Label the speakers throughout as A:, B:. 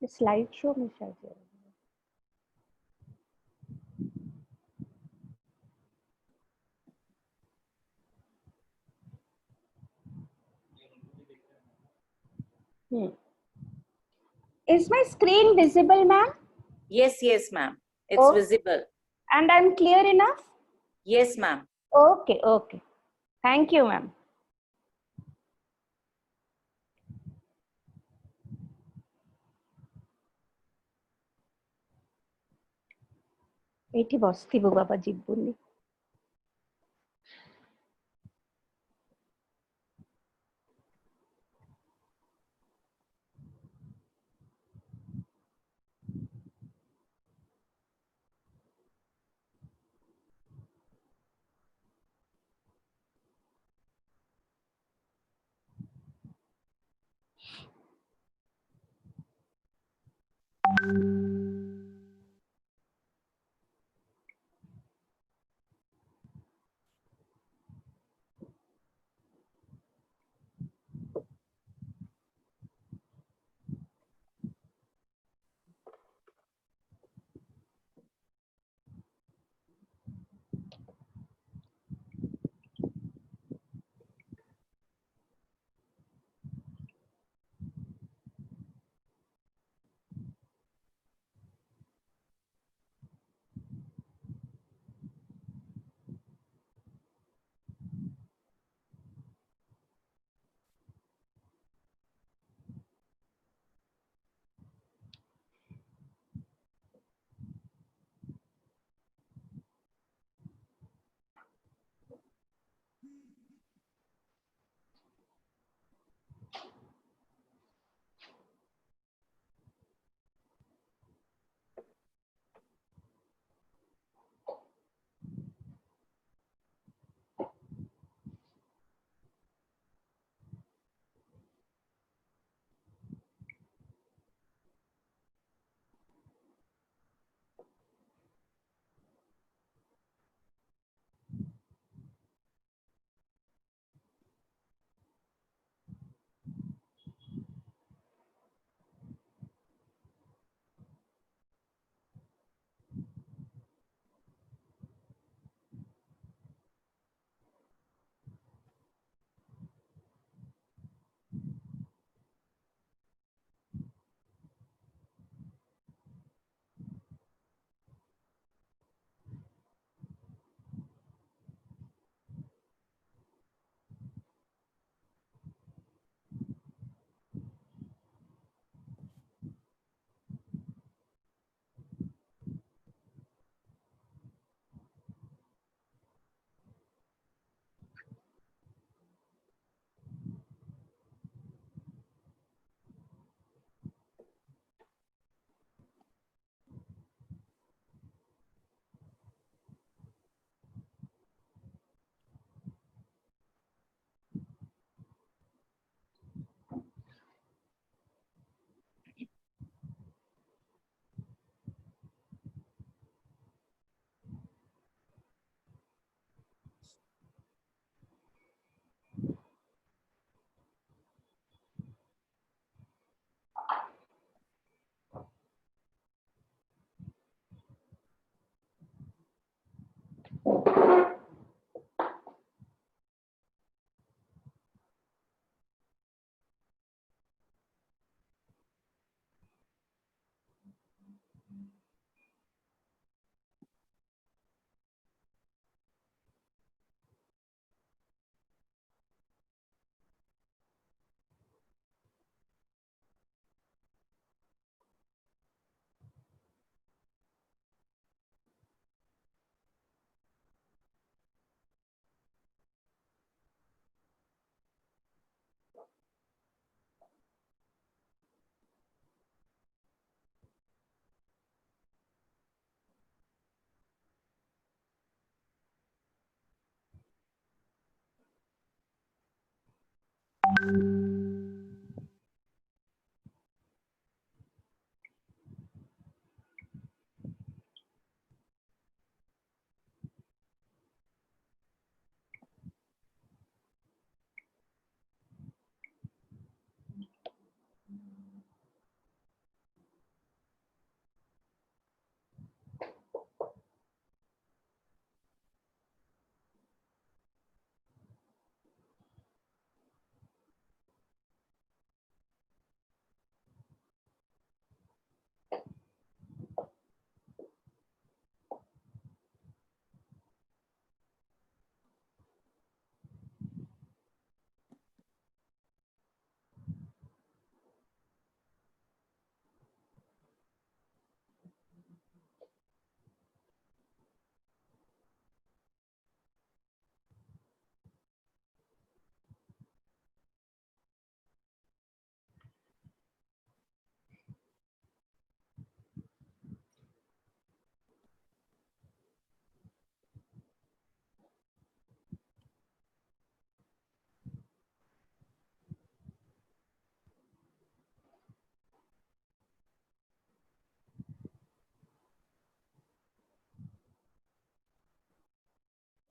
A: Slide show में शायद Is my screen visible, ma'am?
B: Yes, yes, ma'am. It's
A: Oh.
B: visible.
A: And I'm clear enough?
B: Yes, ma'am.
A: Okay, okay. Thank you, ma'am. ଏଇଠି ବସିଥିବୁ ବାବା ଯିବୁନି।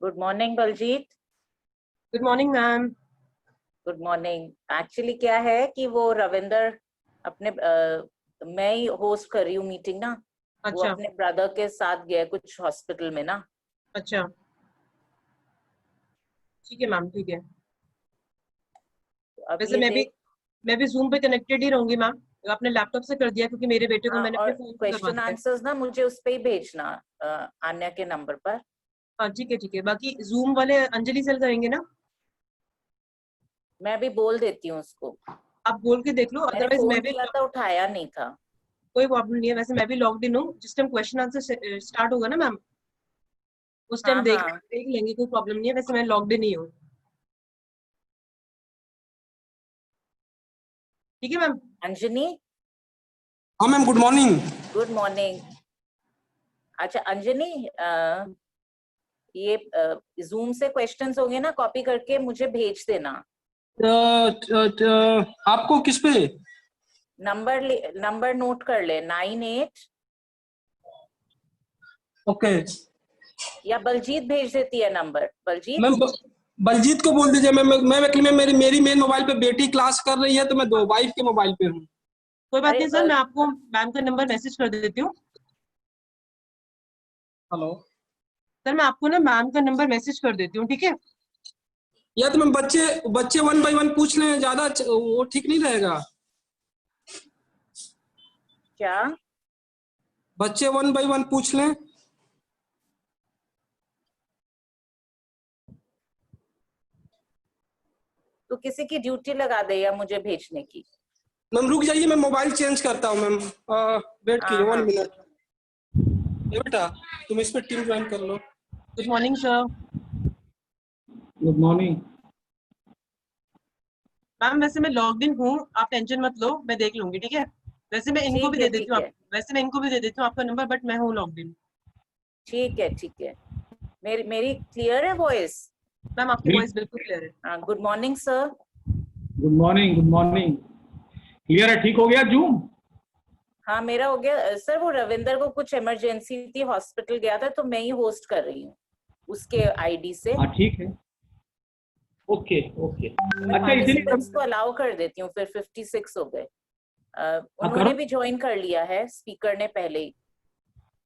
B: Good morning, Baljit.
C: Good morning ma'am.
B: Good morning. Actually क्या है कि वो रविंदर अपने मैं ही host कर रही हूँ मीटिंग ना, वो
C: अच्छा
B: अपने ब्रदर के साथ गया कुछ हॉस्पिटल में ना।
C: अच्छा, ठीक है मैम, ठीक है।
B: अब
C: वैसे
B: ये देख
C: मैं भी जूम पे कनेक्टेड ही रहूंगी मैम। आपने लैपटॉप से कर दिया क्योंकि मेरे बेटे को मैंने
B: और
C: अपने फोन से करवा
B: क्वेश्चन
C: दिया है।
B: आंसर्स ना मुझे उस पे ही भेजना, आन्या के नंबर पर।
C: हाँ ठीक है ठीक है। बाकी जूम वाले अंजलि सर करेंगे ना?
B: मैं भी बोल देती हूँ उसको।
C: आप बोल के देख लो,
B: मैंने
C: अदरवाइज
B: फोन
C: मैं भी
B: किया था, उठाया नहीं था।
C: कोई प्रॉब्लम नहीं है। वैसे मैं भी लॉग्ड इन हूँ। जिस टाइम क्वेश्चन आंसर स्टार्ट होगा ना मैम, उस टाइम
B: हाँ हाँ,
C: देख लेंगे, कोई प्रॉब्लम नहीं है। वैसे मैं लॉग्ड इन ही हूँ। ठीक है मैम।
B: अंजनी
D: हाँ ma'am, good morning.
B: Good morning. अच्छा अंजनी, ये जूम से क्वेश्चंस होंगे ना, कॉपी करके मुझे भेज देना।
D: आपको किस पे?
B: नंबर नोट कर ले, 98।
D: ओके
B: या बलजीत भेज देती है नंबर, बलजीत।
D: मैम, बलजीत को बोल दीजिए। मैम एक्चुअली में मेरी मेन मोबाइल पे बेटी क्लास कर रही है, तो मैं दो वाइफ के मोबाइल पे हूँ।
C: कोई बात
B: अरे
C: नहीं सर, मैं आपको मैम का नंबर मैसेज कर देती हूँ।
D: हेलो।
C: सर मैं आपको ना मैम का नंबर मैसेज कर देती हूँ, ठीक है?
D: या तो मैम बच्चे 1 बाय 1 पूछ लें, ज्यादा वो ठीक नहीं रहेगा।
B: क्या?
D: बच्चे 1 बाय 1 पूछ लें।
B: तो किसी की ड्यूटी लगा दे या मुझे भेजने की।
D: मैम रुक जाइए, मैं मोबाइल चेंज करता हूँ मैम। वेट
B: हाँ
D: कीजिए 1
B: हाँ,
D: मिनट। ये बेटा, तुम इस पे टीम ज्वाइन कर लो।
C: Good morning sir.
D: Good morning.
C: Ma'am वैसे मैं लॉग्ड इन हूँ, आप टेंशन मत लो, मैं देख लूंगी, ठीक है? वैसे मैं इनको भी
B: ठीक है
C: दे देती
B: ठीक
C: हूँ
B: है
C: वैसे मैं इनको भी दे देती हूँ आपका नंबर, बट मैं हूँ लॉग्ड इन।
B: ठीक है ठीक है। मेरी क्लियर है वॉइस?
C: मैम आपकी वॉइस बिल्कुल क्लियर है।
B: हाँ, good morning sir.
E: Good morning, good morning. Clear है? ठीक हो गया जूम?
B: हाँ मेरा हो गया सर। वो रविंदर को कुछ इमरजेंसी थी, हॉस्पिटल गया था, तो मैं ही होस्ट कर रही हूँ उसके आईडी से।
E: हाँ ठीक है, ओके ओके।
B: तो मैं
E: अच्छा इसीलिए
B: पार्टिसिपेंट्स को अलाउ कर देती हूँ, फिर 56 हो गए।
E: हाँ
B: उन्होंने
E: करो।
B: भी ज्वाइन कर लिया है, स्पीकर ने पहले ही।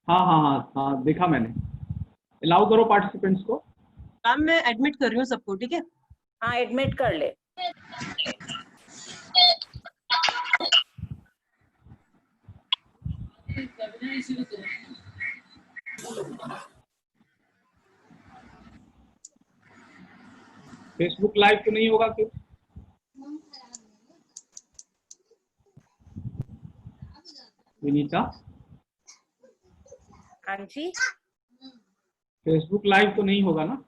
E: हाँ हाँ हाँ हाँ, देखा मैंने। अलाउ करो पार्टिसिपेंट्स को।
C: मैम मैं एडमिट कर रही हूँ सबको, ठीक है?
B: हाँ एडमिट कर ले।
E: फेसबुक लाइव तो नहीं होगा फिर? विनीता,
B: हाँ जी,
E: फेसबुक लाइव तो नहीं होगा ना?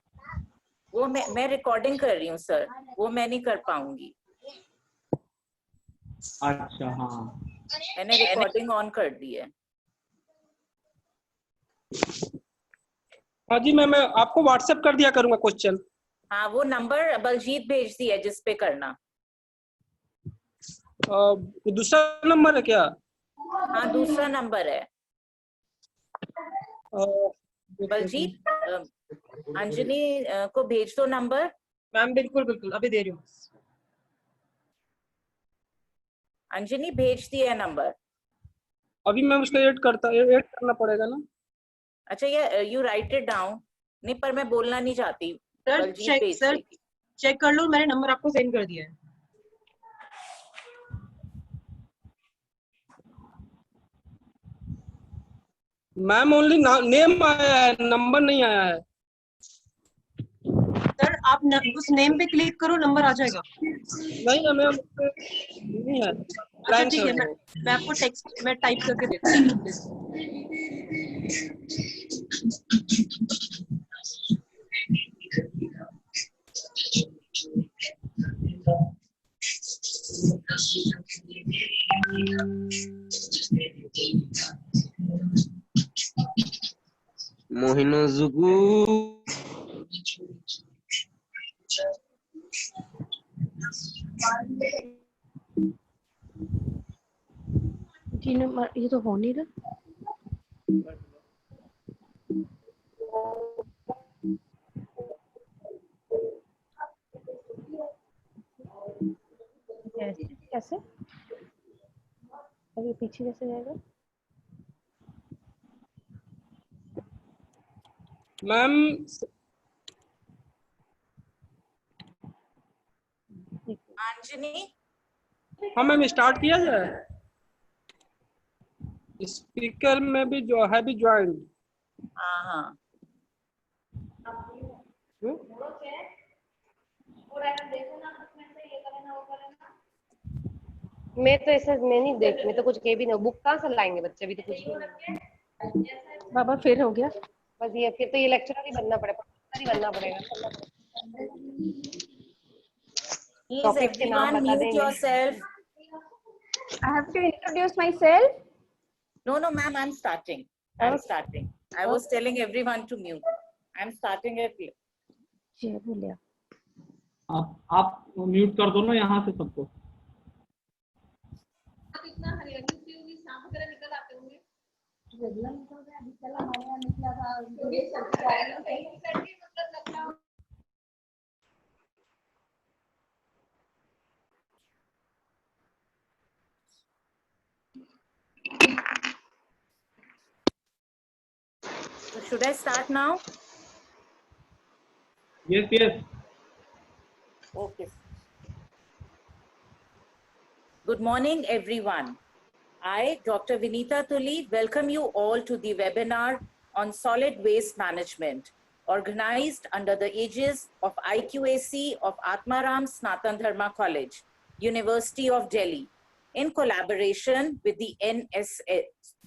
B: वो मैं रिकॉर्डिंग कर रही हूँ सर, वो मैं नहीं कर पाऊंगी।
E: अच्छा हाँ।
B: मैंने रिकॉर्डिंग ऑन कर दी है।
D: हाँ जी मैम, मैं आपको व्हाट्सएप कर दिया करूंगा क्वेश्चन।
B: हाँ वो नंबर बलजीत भेज दिया है जिस पे करना।
D: दूसरा नंबर है क्या?
B: हाँ दूसरा नंबर है।
D: अ,
B: बलजीत, अंजलि को भेज दो नंबर।
C: मैम बिल्कुल बिल्कुल, अभी दे रही हूँ।
B: अंजलि भेज दिया है नंबर।
D: अभी मैं उसको ऐड करना पड़ेगा ना?
B: अच्छा ये यू राइट इट डाउन। नहीं पर मैं बोलना नहीं चाहती, बलजीत भेज
C: सर
B: देगी।
C: चेक कर लो, मैंने नंबर आपको सेंड कर दिया है।
D: मैम ओनली नेम आया है, नंबर नहीं आया है।
C: सर आप उस नेम पे क्लिक करो, नंबर आ जाएगा।
D: नहीं है मैम, नहीं है।
C: अच्छा ठीक है, मैं आपको टेक्स्ट में टाइप करके देता हूँ।
F: मोहिनोजुगु
A: ये तो हो नहीं रहा। कैसे? अभी पीछे कैसे जाएगा?
D: मैम
B: अंजनी,
D: हाँ मैम स्टार्ट किया जाए। स्पीकर में भी जो है भी ज्वाइन।
B: हाँ हाँ
F: मैं तो ऐसा मैं नहीं देख, मैं तो कुछ कह भी नहीं, बुक कहाँ से लाएंगे बच्चे, भी तो कुछ भी नहीं।
A: बाबा फिर हो गया।
F: बस ये फिर तो ये लेक्चरर ही बनना पड़ेगा, प्रोफेसर ही बनना पड़ेगा।
B: Please
F: टॉपिक के नाम
B: everyone
F: बता
B: mute
F: देंगे।
B: yourself.
A: I have to introduce myself.
B: No, no, ma'am, I'm starting. I'm starting. I was telling everyone to mute. I'm starting it.
A: जय बोलिया।
E: आप म्यूट कर दो ना यहाँ से सबको।
B: So should I start now?
E: Yes, yes.
B: Okay. Good morning, everyone. I, Dr. Vinita Tuli, welcome you all to the webinar on solid waste management, organized under the aegis of IQAC of Atmaram Sanatan Dharma College, University of Delhi, in collaboration with the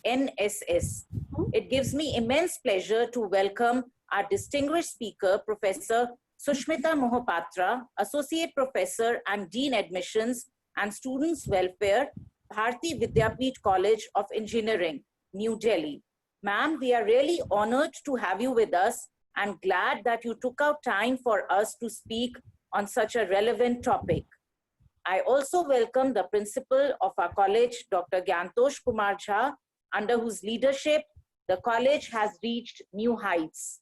B: NSS. It gives me immense pleasure to welcome our distinguished speaker, Professor Sushmita Mohapatra, Associate Professor and Dean Admissions and Students Welfare, Bharati Vidyapeeth College of Engineering, New Delhi. Ma'am, we are really honored to have you with us and glad that you took out time for us to speak on such a relevant topic. I also welcome the principal of our college, Dr. Gyantosh Kumar Jha, under whose leadership the college has reached new heights.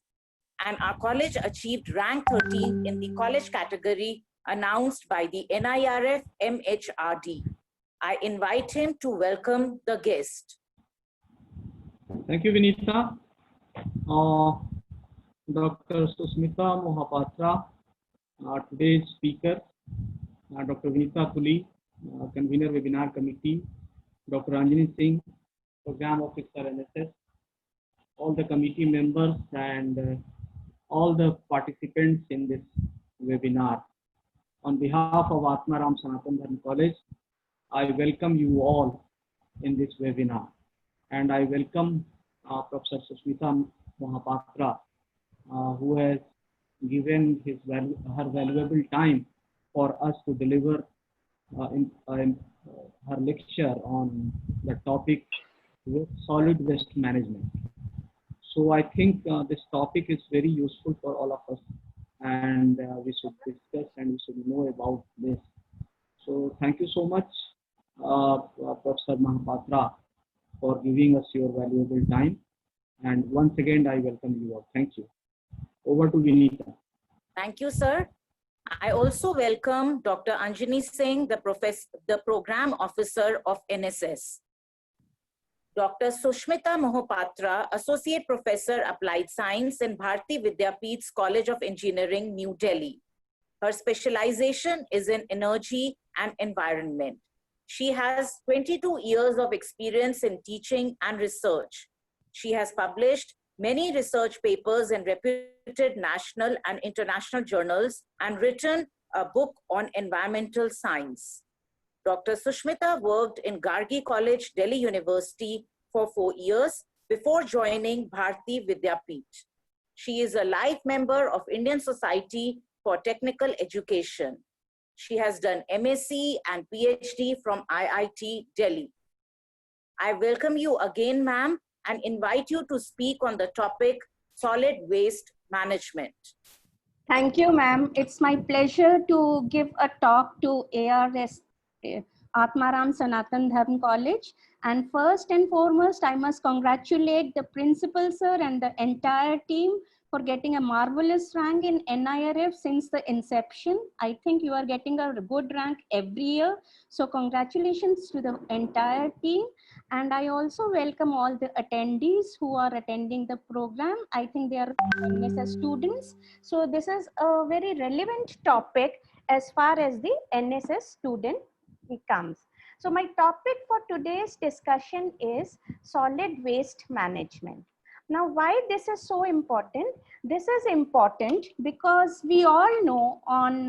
B: And our college achieved rank 13 in the college category announced by the NIRF MHRD. I invite him to welcome the guest.
E: Thank you, Vinita. Dr. Susmita Mohapatra, today's speaker, Dr. Vinita Tuli, convener webinar committee, Dr. Anjani Singh, program officer NSS, all the committee members and all the participants in this webinar. On behalf of Atmaram Sanatan Dharma College, I welcome you all in this webinar. And I welcome Professor Susmita Mohapatra, who has given her valuable time for us to deliver her lecture on the topic solid waste management. So I think this topic is very useful for all of us, and we should discuss and we should know about this. So thank you so much, Professor Mohapatra, for giving us your valuable time. And once again, I welcome you all. Thank you. Over to Vinita.
B: Thank you, sir. I also welcome Dr. Anjani Singh, the program officer of NSS. Dr. Sushmita Mohapatra, Associate Professor Applied Science in Bharati Vidyapeeth's College of Engineering, New Delhi. Her specialization is in energy and environment. She has 22 years of experience in teaching and research. She has published many research papers in reputed national and international journals and written a book on environmental science. Dr. Sushmita worked in Gargi College, Delhi University for 4 years before joining Bharati Vidyapeeth. She is a life member of Indian Society for Technical Education. She has done MSc and PhD from IIT Delhi. I welcome you again, ma'am, and invite you to speak on the topic solid waste management.
A: Thank you, ma'am. It's my pleasure to give a talk to ARS, Atmaram Sanatan Dharma College. And first and foremost, I must congratulate the principal, sir, and the entire team for getting a marvelous rank in NIRF since the inception. I think you are getting a good rank every year. So congratulations to the entire team. And I also welcome all the attendees who are attending the program. I think they are NSS students. So this is a very relevant topic as far as the NSS student comes. So my topic for today's discussion is solid waste management. Now, why this is so important? This is important because we all know on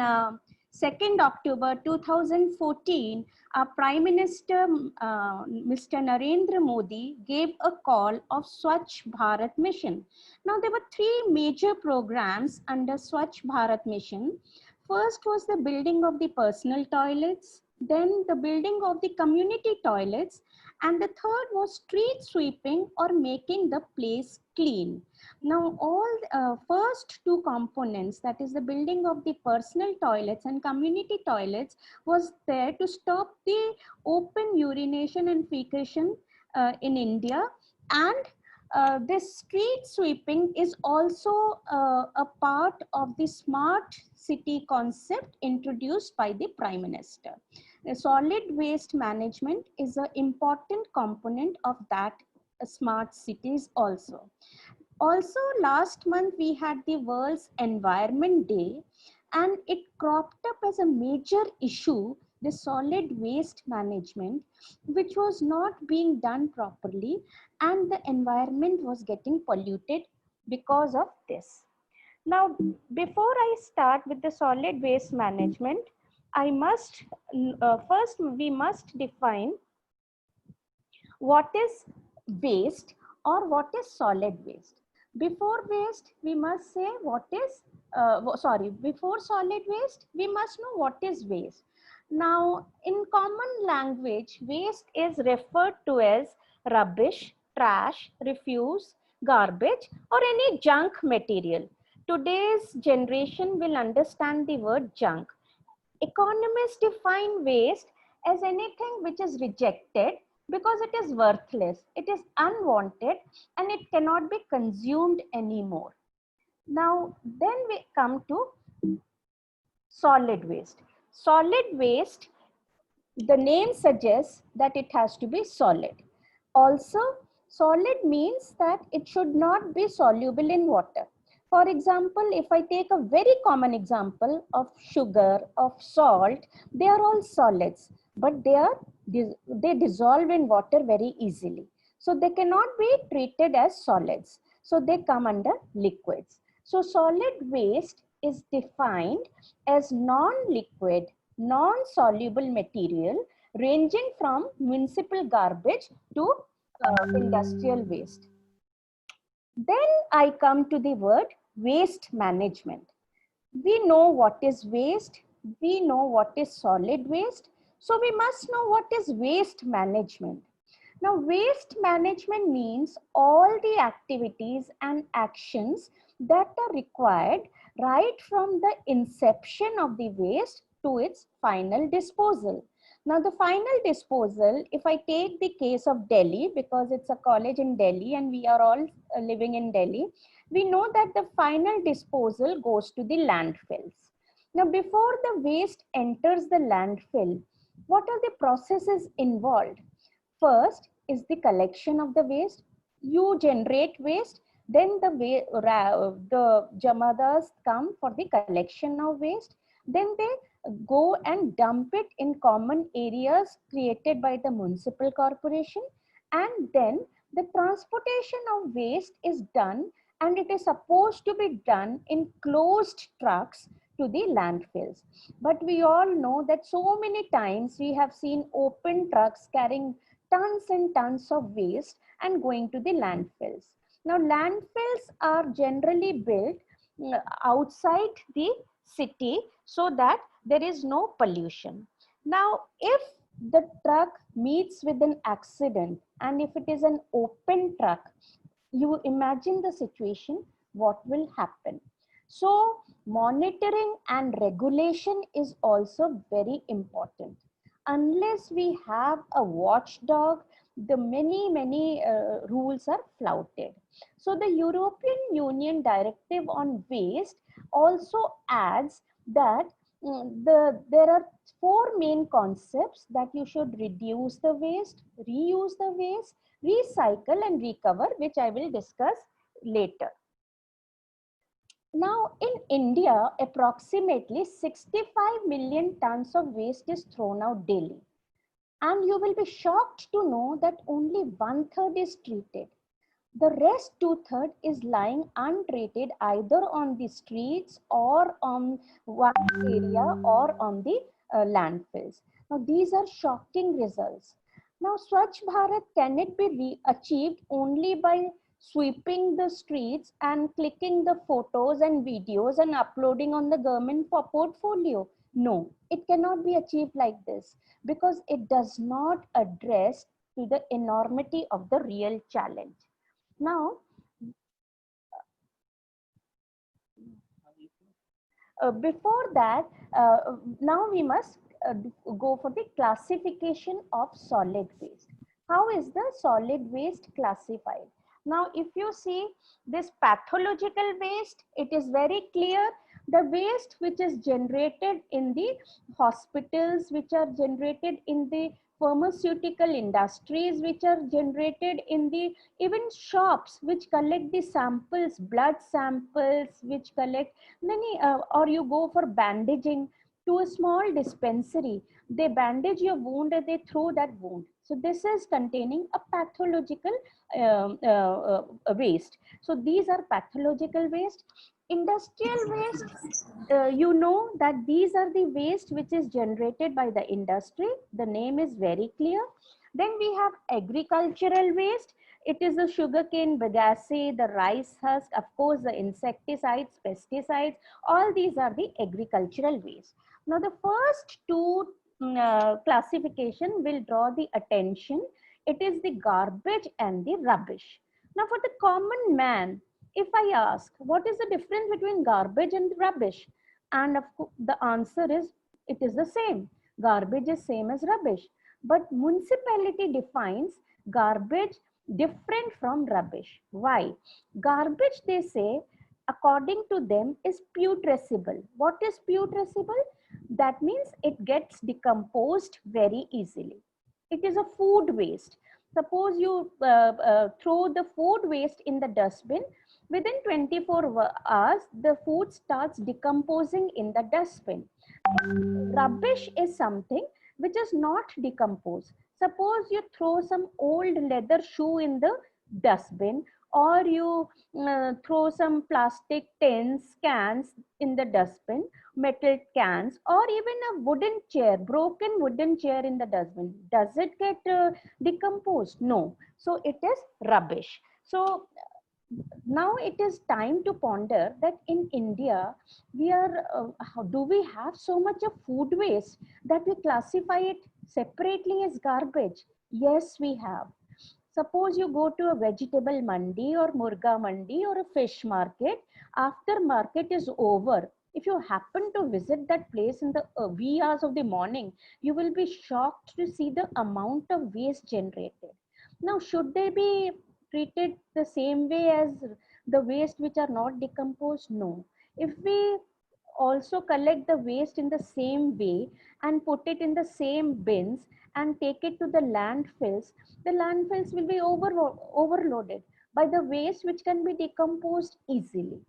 A: 2nd October 2014, our Prime Minister, Mr. Narendra Modi, gave a call of Swachh Bharat Mission. Now, there were three major programs under Swachh Bharat Mission. First was the building of the personal toilets, then the building of the community toilets, and the third was street sweeping or making the place clean. Now, all first two components, that is the building of the personal toilets and community toilets, was there to stop the open urination and fecation in India. And this street sweeping is also a part of the smart city concept introduced by the Prime Minister. Solid waste management is an important component of that smart cities also. Also, last month we had the World's Environment Day, and it cropped up as a major issue, the solid waste management, which was not being done properly, and the environment was getting polluted because of this. Now, before I start with the solid waste management, I must, first we must define what is waste or what is solid waste. Before waste, we must say what is, before solid waste, we must know what is waste. Now, in common language, waste is referred to as rubbish, trash, refuse, garbage, or any junk material. Today's generation will understand the word junk. Economists define waste as anything which is rejected because it is worthless, it is unwanted, and it cannot be consumed anymore. Now, then we come to solid waste. Solid waste, the name suggests that it has to be solid. Also, solid means that it should not be soluble in water. For example, if I take a very common example of sugar, of salt, they are all solids, but they dissolve in water very easily. So they cannot be treated as solids. So they come under liquids. So solid waste is defined as non-liquid, non-soluble material ranging from municipal garbage to industrial waste. Then I come to the word waste management. We know what is waste, we know what is solid waste, so we must know what is waste management. Now, waste management means all the activities and actions that are required right from the inception of the waste to its final disposal. Now, the final disposal, if I take the case of Delhi, because it's a college in Delhi and we are all living in Delhi, we know that the final disposal goes to the landfills. Now, before the waste enters the landfill, what are the processes involved? First is the collection of the waste. You generate waste, then the jamadas come for the collection of waste. Then they go and dump it in common areas created by the municipal corporation. And then the transportation of waste is done, and it is supposed to be done in closed trucks to the landfills. But we all know that so many times we have seen open trucks carrying tons and tons of waste and going to the landfills. Now, landfills are generally built outside the city so that there is no pollution. Now, if the truck meets with an accident and if it is an open truck, you imagine the situation, what will happen? So, monitoring and regulation is also very important. Unless we have a watchdog, the many rules are flouted. So the European Union Directive on Waste also adds that there are four main concepts: that you should reduce the waste, reuse the waste, recycle and recover, which I will discuss later. Now in India, approximately 65 million tons of waste is thrown out daily. And you will be shocked to know that only 1/3 is treated. The rest 2/3 is lying untreated either on the streets or on one area or on the landfills. Now these are shocking results. Now Swachh Bharat, can it be achieved only by sweeping the streets and clicking the photos and videos and uploading on the government portfolio? No, it cannot be achieved like this, because it does not address to the enormity of the real challenge. Now, before that, now we must go for the classification of solid waste. How is the solid waste classified? Now, if you see this pathological waste, it is very clear. The waste which is generated in the hospitals, which are generated in the pharmaceutical industries, which are generated in the even shops which collect the samples, blood samples, which collect many, or you go for bandaging to a small dispensary, they bandage your wound and they throw that wound. So this is containing a pathological waste. So these are pathological waste. Industrial waste, you know that these are the waste which is generated by the industry. The name is very clear. Then we have agricultural waste. It is the sugarcane bagasse, the rice husk, of course, the insecticides, pesticides, all these are the agricultural waste. Now, the first two classification will draw the attention. It is the garbage and the rubbish. Now, for the common man, if I ask, what is the difference between garbage and rubbish? And of course, the answer is, it is the same. Garbage is same as rubbish. But municipality defines garbage different from rubbish. Why? Garbage, they say, according to them, is putrescible. What is putrescible? That means it gets decomposed very easily. It is a food waste. Suppose you throw the food waste in the dustbin, within 24 hours, the food starts decomposing in the dustbin. Rubbish is something which is not decomposed. Suppose you throw some old leather shoe in the dustbin, or you throw some plastic tins, cans in the dustbin, metal cans, or even a wooden chair, broken wooden chair in the dustbin. Does it get decomposed? No. So it is rubbish. So now it is time to ponder that in India, we are, do we have so much of food waste that we classify it separately as garbage? Yes, we have. Suppose you go to a vegetable mandi or murga mandi or a fish market, after market is over, if you happen to visit that place in the wee hours of the morning, you will be shocked to see the amount of waste generated. Now, should they be treated the same way as the waste which are not decomposed? No. If we also collect the waste in the same way and put it in the same bins and take it to the landfills will be overloaded by the waste which can be decomposed easily.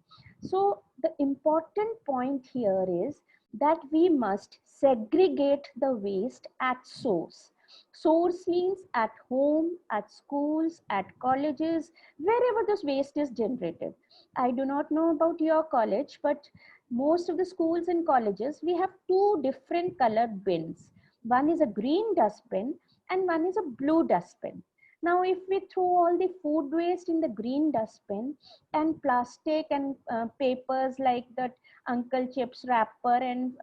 A: So the important point here is that we must segregate the waste at source. Source means at home, at schools, at colleges, wherever this waste is generated. I do not know about your college, but most of the schools and colleges, we have two different colored bins. One is a green dustbin and one is a blue dustbin. Now, if we throw all the food waste in the green dustbin and plastic and papers like that Uncle Chips wrapper and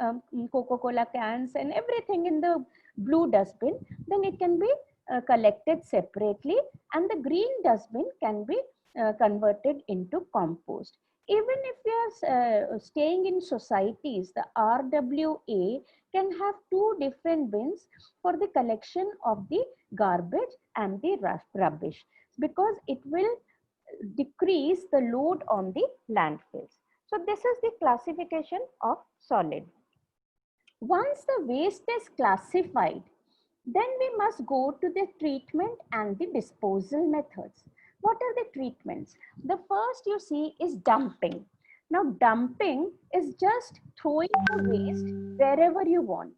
A: Coca-Cola cans and everything in the blue dustbin, then it can be collected separately and the green dustbin can be converted into compost. Even if we are staying in societies, the RWA can have two different bins for the collection of the garbage and the rubbish, because it will decrease the load on the landfills. So this is the classification of solid. Once the waste is classified, then we must go to the treatment and the disposal methods. What are the treatments? The first you see is dumping. Now dumping is just throwing the waste wherever you want.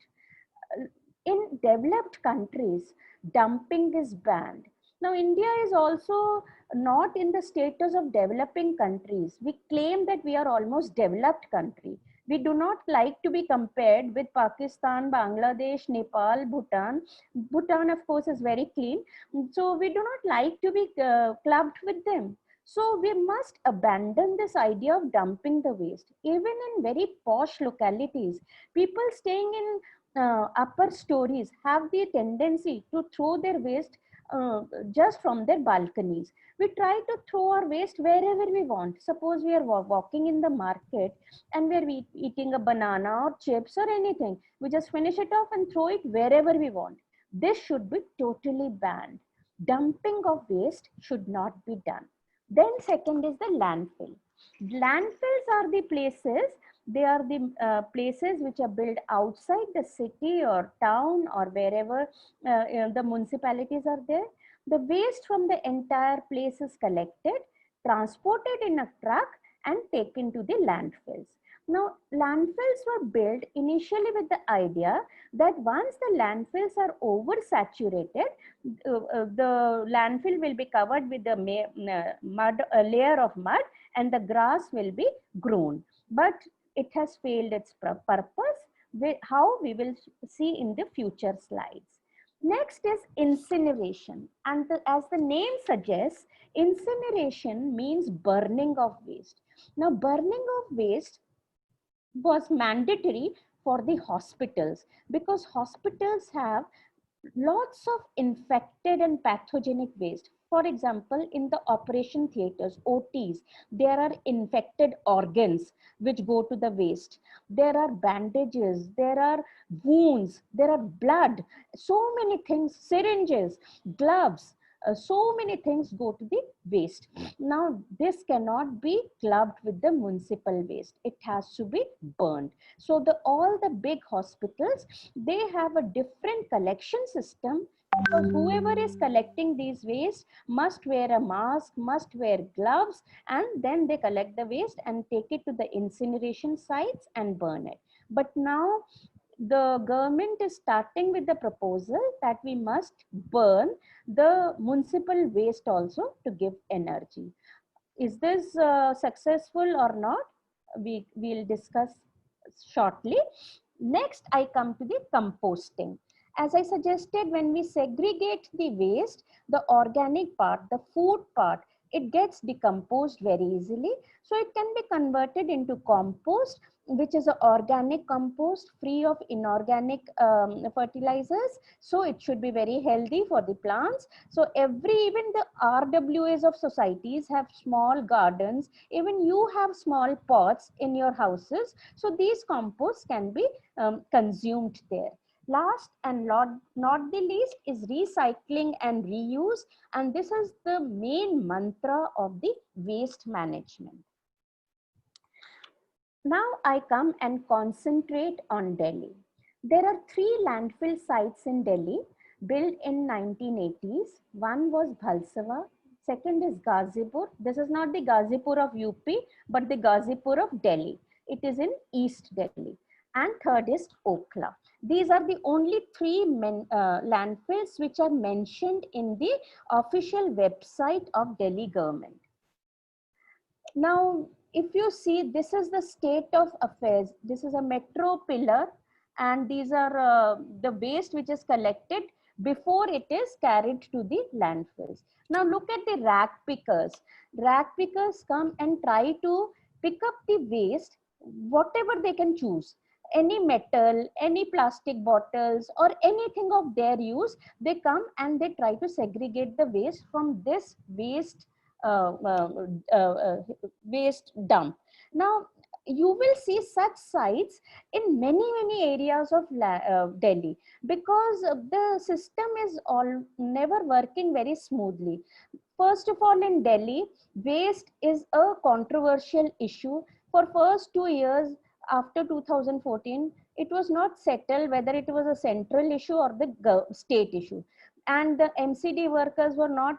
A: In developed countries, dumping is banned. Now, India is also not in the status of developing countries. We claim that we are almost developed country. We do not like to be compared with Pakistan, Bangladesh, Nepal, Bhutan. Bhutan, of course, is very clean. So we do not like to be clubbed with them. So we must abandon this idea of dumping the waste. Even in very posh localities, people staying in upper stories have the tendency to throw their waste just from their balconies. We try to throw our waste wherever we want. Suppose we are walking in the market and we are eating a banana or chips or anything. We just finish it off and throw it wherever we want. This should be totally banned. Dumping of waste should not be done. Then second is the landfill. Landfills are the places, they are the places which are built outside the city or town or wherever the municipalities are there. The waste from the entire place is collected, transported in a truck and taken to the landfills. Now, landfills were built initially with the idea that once the landfills are oversaturated, the landfill will be covered with a layer of mud and the grass will be grown. But it has failed its purpose, how we will see in the future slides. Next is incineration. And as the name suggests, incineration means burning of waste. Now, burning of waste was mandatory for the hospitals because hospitals have lots of infected and pathogenic waste. For example, in the operation theaters, OTs, there are infected organs which go to the waste. There are bandages, there are wounds, there are blood, so many things, syringes, gloves, so many things go to the waste. Now, this cannot be clubbed with the municipal waste. It has to be burned. So all the big hospitals, they have a different collection system. So whoever is collecting these waste must wear a mask, must wear gloves, and then they collect the waste and take it to the incineration sites and burn it. But now the government is starting with the proposal that we must burn the municipal waste also to give energy. Is this successful or not? We'll discuss shortly. Next, I come to the composting. As I suggested, when we segregate the waste, the organic part, the food part, it gets decomposed very easily. So it can be converted into compost, which is an organic compost free of inorganic fertilizers. So it should be very healthy for the plants. So even the RWAs of societies have small gardens. Even you have small pots in your houses. So these composts can be consumed there. Last and not the least is recycling and reuse. And this is the main mantra of the waste management. Now I come and concentrate on Delhi. There are 3 landfill sites in Delhi built in 1980s. One was Bhalsava, second is Ghazipur. This is not the Ghazipur of UP, but the Ghazipur of Delhi. It is in East Delhi. And third is Okhla. These are the only 3 landfills which are mentioned in the official website of Delhi government. Now, if you see, this is the state of affairs. This is a metro pillar, and these are the waste which is collected before it is carried to the landfills. Now look at the rag pickers. Rag pickers come and try to pick up the waste, whatever they can choose. Any metal, any plastic bottles or anything of their use, they come and they try to segregate the waste from this waste waste dump. Now, you will see such sites in many areas of Delhi, because the system is never working very smoothly. First of all, in Delhi, waste is a controversial issue. For first 2 years after 2014, it was not settled whether it was a central issue or the state issue. And the MCD workers were not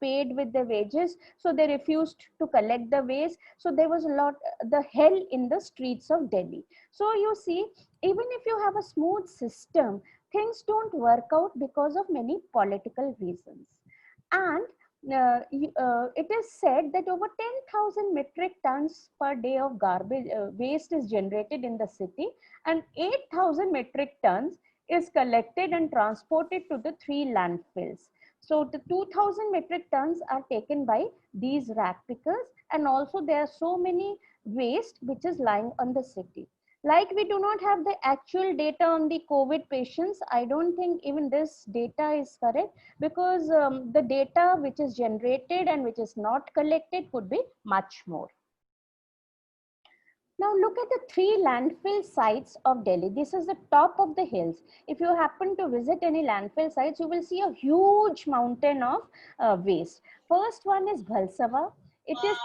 A: paid with the wages, so they refused to collect the waste. So there was a lot, the hell in the streets of Delhi. So you see, even if you have a smooth system, things don't work out because of many political reasons. And it is said that over 10,000 metric tons per day of garbage waste is generated in the city, and 8,000 metric tons is collected and transported to the 3 landfills. So the 2,000 metric tons are taken by these rag pickers, and also there are so many waste which is lying on the city. Like we do not have the actual data on the COVID patients, I don't think even this data is correct, because the data which is generated and which is not collected could be much more. Now look at the 3 landfill sites of Delhi. This is the top of the hills. If you happen to visit any landfill sites, you will see a huge mountain of waste. First one is Bhalsava. It is,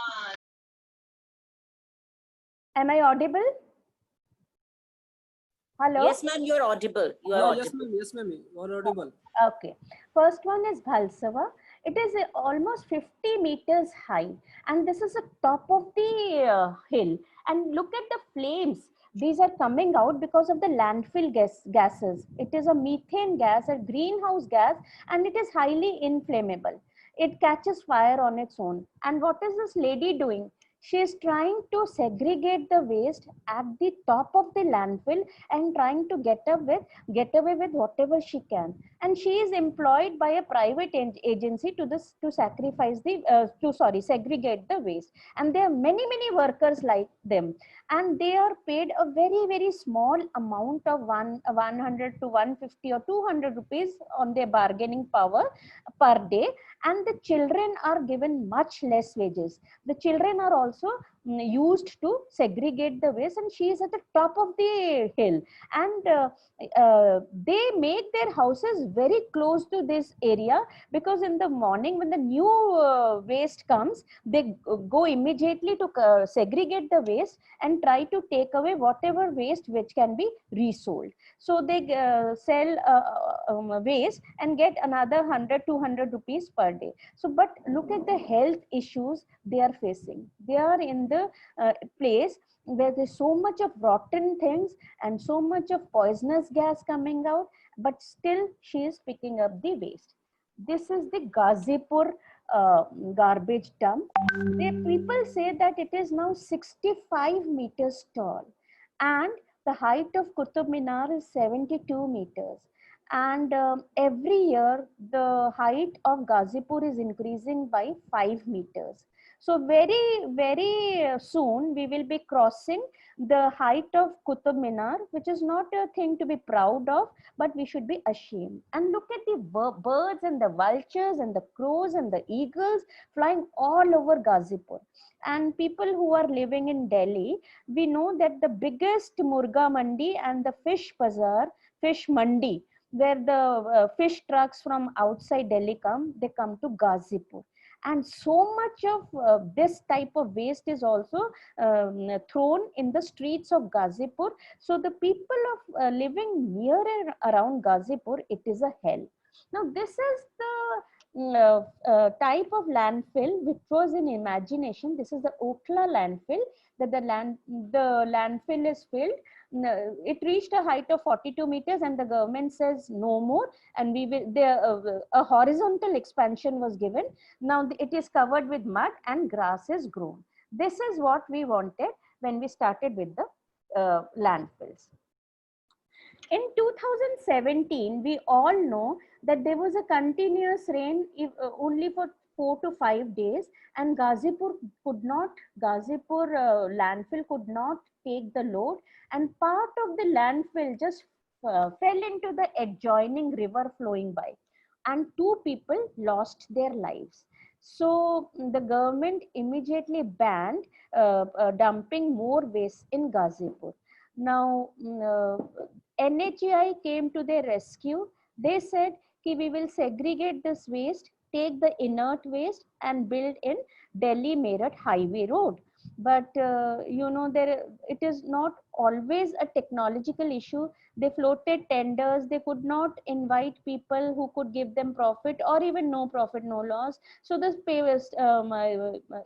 A: am I audible? Hello?
B: Yes, ma'am, you're audible. You are
D: Yes,
B: audible.
D: ma'am. Yes, ma'am. You are audible.
A: Okay. First one is Bhalsava. It is almost 50 meters high, and this is the top of the hill. And look at the flames. These are coming out because of the landfill gases. It is a methane gas, a greenhouse gas, and it is highly inflammable. It catches fire on its own. And what is this lady doing? She is trying to segregate the waste at the top of the landfill and trying to get away with whatever she can. And she is employed by a private agency to segregate the waste. And there are many workers like them, and they are paid a very small amount of 100 to 150 or 200 rupees on their bargaining power per day. And the children are given much less wages. The children are also used to segregate the waste, and she is at the top of the hill. And they make their houses very close to this area, because in the morning when the new waste comes, they go immediately to segregate the waste and try to take away whatever waste which can be resold. So they sell waste and get another 100-200 rupees per day. So but look at the health issues they are facing. They are in the place where there's so much of rotten things and so much of poisonous gas coming out, but still she is picking up the waste. This is the Ghazipur garbage dump. People say that it is now 65 meters tall, and the height of Qutub Minar is 72 meters. And every year the height of Ghazipur is increasing by 5 meters. So very soon we will be crossing the height of Qutub Minar, which is not a thing to be proud of, but we should be ashamed. And look at the birds and the vultures and the crows and the eagles flying all over Ghazipur. And people who are living in Delhi, we know that the biggest Murga Mandi and the fish bazaar, fish mandi, where the fish trucks from outside Delhi they come to Ghazipur. And so much of this type of waste is also thrown in the streets of Ghazipur. So the people of living near and around Ghazipur, it is a hell. Now this is the type of landfill which was in imagination. This is the Okhla landfill, that the landfill is filled. It reached a height of 42 meters, and the government says no more, and we will a horizontal expansion was given. Now it is covered with mud and grass is grown. This is what we wanted when we started with the landfills. In 2017, we all know that there was a continuous rain only for 4 to 5 days, and Ghazipur landfill could not take the load, and part of the landfill just fell into the adjoining river flowing by, and 2 people lost their lives. So the government immediately banned dumping more waste in Ghazipur. Now NHAI came to their rescue. They said, we will segregate this waste take the inert waste and build in Delhi Meerut highway road. But you know, it is not always a technological issue. They floated tenders, they could not invite people who could give them profit, or even no profit, no loss. So the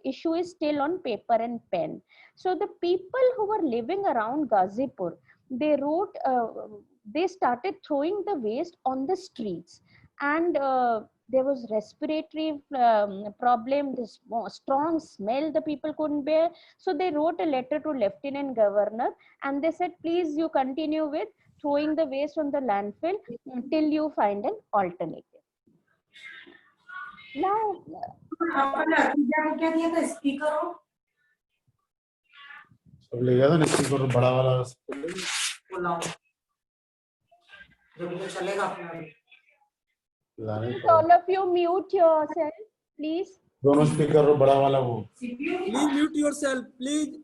A: issue is still on paper and pen. So the people who were living around Ghazipur, they started throwing the waste on the streets, and there was respiratory problem, this strong smell the people couldn't bear. So they wrote a letter to Lieutenant Governor, and they said, please, you continue with throwing the waste on the landfill till you find an alternative. Now,
G: अब ले गया था speaker बड़ा वाला लाने को
A: all of you mute yourself, please.
G: दोनों speaker बड़ा वाला वो
D: Please mute yourself, please.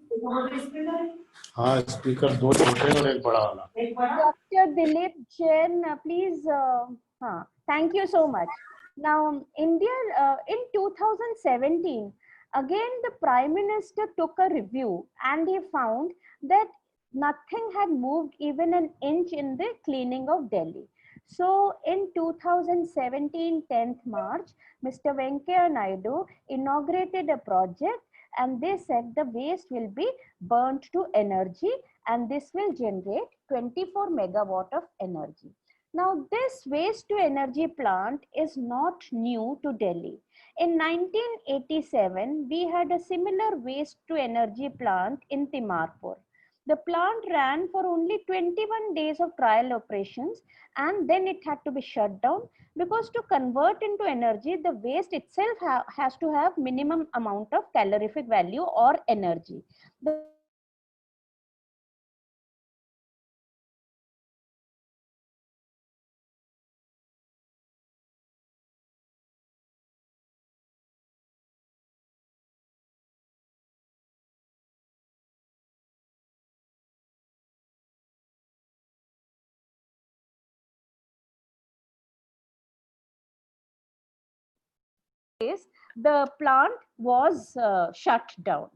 G: हाँ स्पीकर दो छोटे और एक बड़ा वाला
A: Dr. Dilip Jain, please. Thank you so much. Now, India, in 2017, again, the Prime Minister took a review and he found that nothing had moved even an inch in the cleaning of Delhi. So, in 2017, 10th March, Mr. Venkaiah Naidu inaugurated a project, and they said the waste will be burnt to energy, and this will generate 24 megawatt of energy. Now, this waste to energy plant is not new to Delhi. In 1987, we had a similar waste to energy plant in Timarpur. The plant ran for only 21 days of trial operations, and then it had to be shut down, because to convert into energy, the waste itself has to have minimum amount of calorific value or energy. The plant was shut down.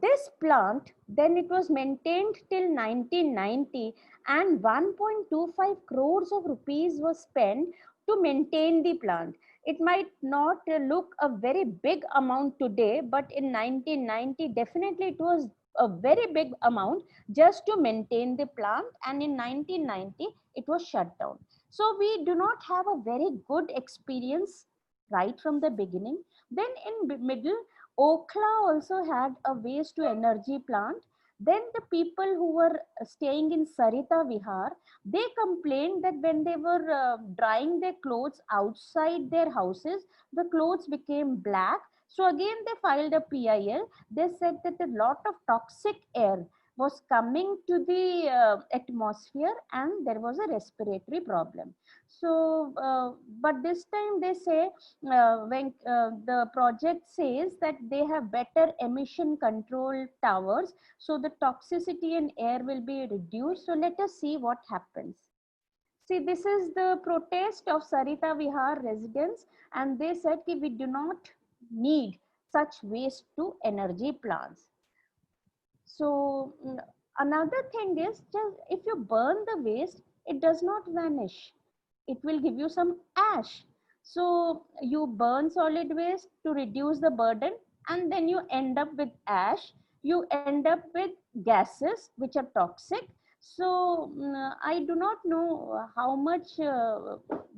A: This plant, then it was maintained till 1990, and 1.25 crores of rupees was spent to maintain the plant. It might not look a very big amount today, but in 1990, definitely it was a very big amount just to maintain the plant, and in 1990, it was shut down. So we do not have a very good experience right from the beginning. Then in middle, Okhla also had a waste to energy plant. Then the people who were staying in Sarita Vihar, they complained that when they were drying their clothes outside their houses, the clothes became black. So again, they filed a PIL. They said that a lot of toxic air was coming to the atmosphere, and there was a respiratory problem. So, but this time they say, when the project says that they have better emission control towers, so the toxicity in air will be reduced. So let us see what happens. See, this is the protest of Sarita Vihar residents, and they said that we do not need such waste to energy plants. So another thing is, just if you burn the waste, it does not vanish. It will give you some ash. So you burn solid waste to reduce the burden, and then you end up with ash. You end up with gases which are toxic. So I do not know how much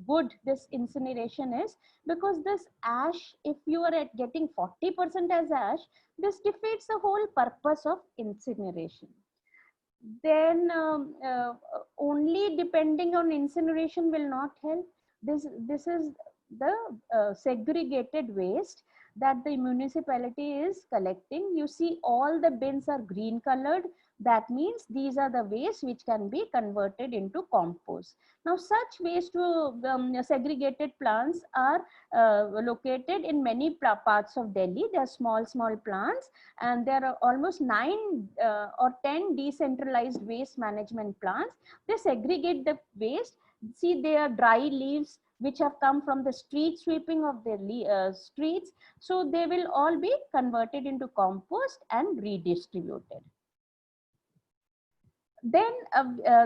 A: good this incineration is, because this ash, if you are at getting 40% as ash, this defeats the whole purpose of incineration. Then only depending on incineration will not help. This is the segregated waste that the municipality is collecting. You see, all the bins are green colored. That means these are the waste which can be converted into compost. Now, such waste to segregated plants are located in many parts of Delhi. They are small plants, and there are almost 9 or 10 decentralized waste management plants. They segregate the waste. see their dry leaves which have come from the street sweeping of their streets. So they will all be converted into compost and redistributed. Then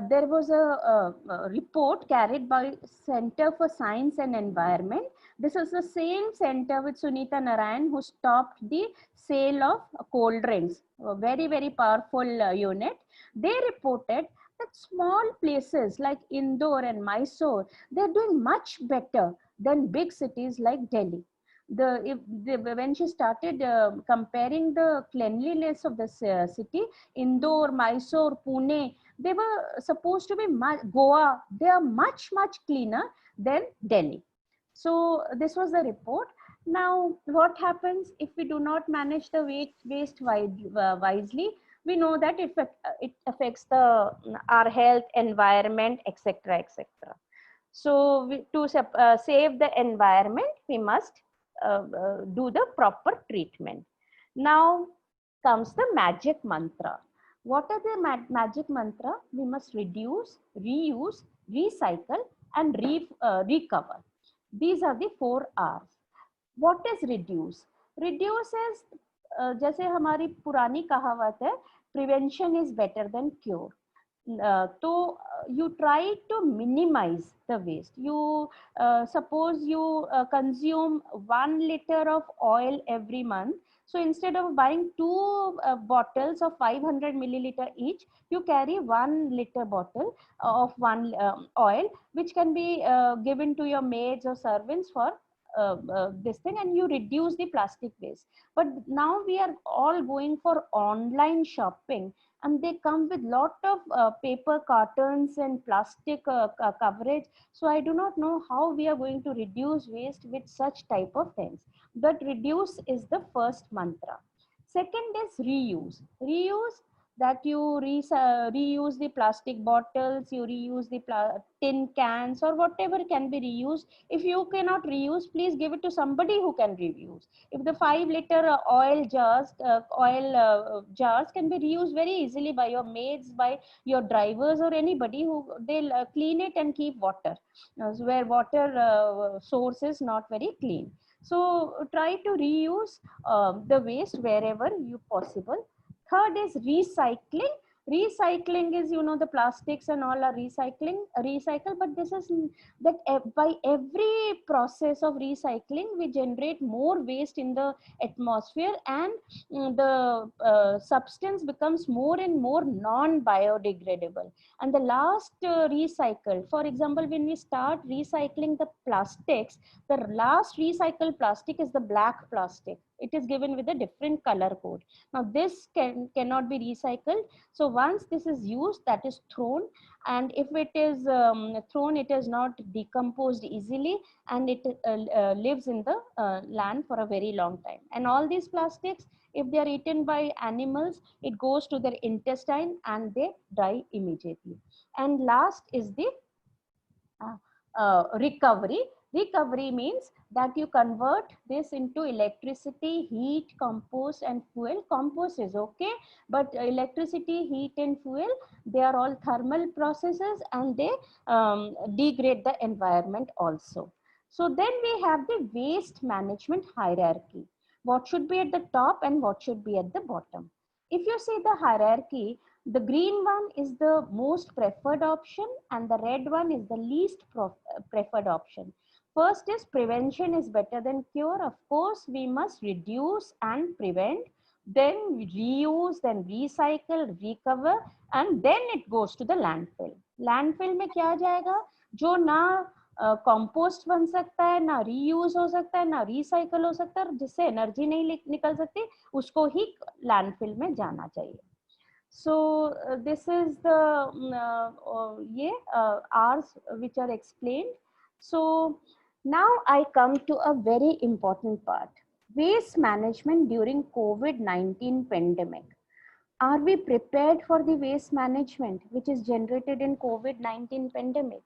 A: there was a report carried by Center for Science and Environment. This is the same center with Sunita Narayan who stopped the sale of cold drinks, a very, very powerful unit. They reported that small places like Indore and Mysore, they're doing much better than big cities like Delhi. When she started comparing the cleanliness of the city, Indore, Mysore, Pune, they were supposed to be Goa, they are much, much cleaner than Delhi. So this was the report. Now, what happens if we do not manage the waste wisely? We know that it affects our health, environment, etc., etc. So to save the environment, we must do the proper treatment. Now comes the magic mantra. What are the magic mantra? We must reduce, reuse, recycle, and recover. These are the 4 R's. What is reduce? Reduce is जैसे हमारी पुरानी कहावत है, prevention is better than cure. So you try to minimize the waste. You suppose you consume 1 liter of oil every month. So instead of buying 2 bottles of 500 milliliter each, you carry 1 liter bottle of oil, which can be given to your maids or servants for this thing, and you reduce the plastic waste. But now we are all going for online shopping, and they come with lot of paper cartons and plastic coverage. So I do not know how we are going to reduce waste with such type of things. But reduce is the first mantra. Second is reuse. Reuse, that you reuse the plastic bottles, you reuse the tin cans or whatever can be reused. If you cannot reuse, please give it to somebody who can reuse. If the 5 liter oil jars can be reused very easily by your maids, by your drivers or anybody who they'll clean it and keep water where water source is not very clean. So try to reuse the waste wherever you possible. Third is recycling. Recycling is, you know, the plastics and all are recycle, but this is that by every process of recycling, we generate more waste in the atmosphere, and the substance becomes more and more non-biodegradable. And the last recycle, for example, when we start recycling the plastics, the last recycled plastic is the black plastic. It is given with a different color code. Now this cannot be recycled. So once this is used, that is thrown, and if it is thrown, it is not decomposed easily, and it lives in the land for a very long time. And all these plastics, if they are eaten by animals, it goes to their intestine and they die immediately. And last is the recovery. Recovery means that you convert this into electricity, heat, compost, and fuel. Compost is okay, but electricity, heat, and fuel, they are all thermal processes, and they degrade the environment also. So then we have the waste management hierarchy. What should be at the top and what should be at the bottom? If you see the hierarchy, the green one is the most preferred option and the red one is the least preferred option. First is prevention is better than cure. Of course, we must reduce and prevent, then reuse, then recycle, recover, and then it goes to the landfill. Landfill में क्या जाएगा? जो ना compost बन सकता है, ना reuse हो सकता है, ना रिसाइकल हो सकता है, जिससे एनर्जी नहीं निकल सकती, उसको ही लैंडफिल में जाना चाहिए. So this is the R's which are explained. So now I come to a very important part. Waste management during COVID-19 pandemic. Are we prepared for the waste management which is generated in COVID-19 pandemic?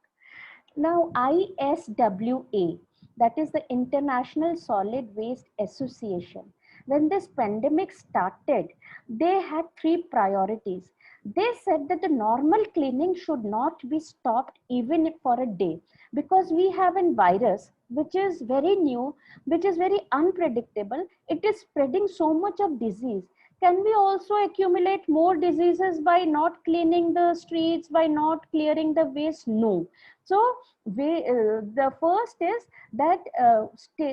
A: Now ISWA, that is the International Solid Waste Association, when this pandemic started, they had 3 priorities. they said that the normal cleaning should not be stopped even for a day, because we have a virus which is very new, which is very unpredictable. It is spreading so much of disease. Can we also accumulate more diseases by not cleaning the streets, by not clearing the waste? No. So the first is that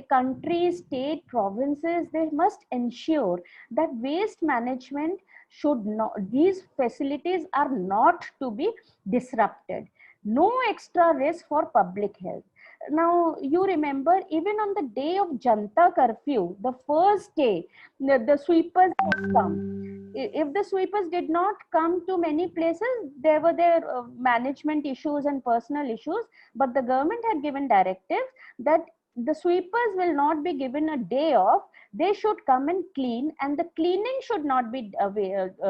A: countries, state, provinces, they must ensure that waste management should not, these facilities are not to be disrupted. No extra risk for public health. Now, you remember, even on the day of Janta curfew, the first day, the sweepers had come. If the sweepers did not come to many places, there were their management issues and personal issues, but the government had given directives that the sweepers will not be given a day off. They should come and clean, and the cleaning should not be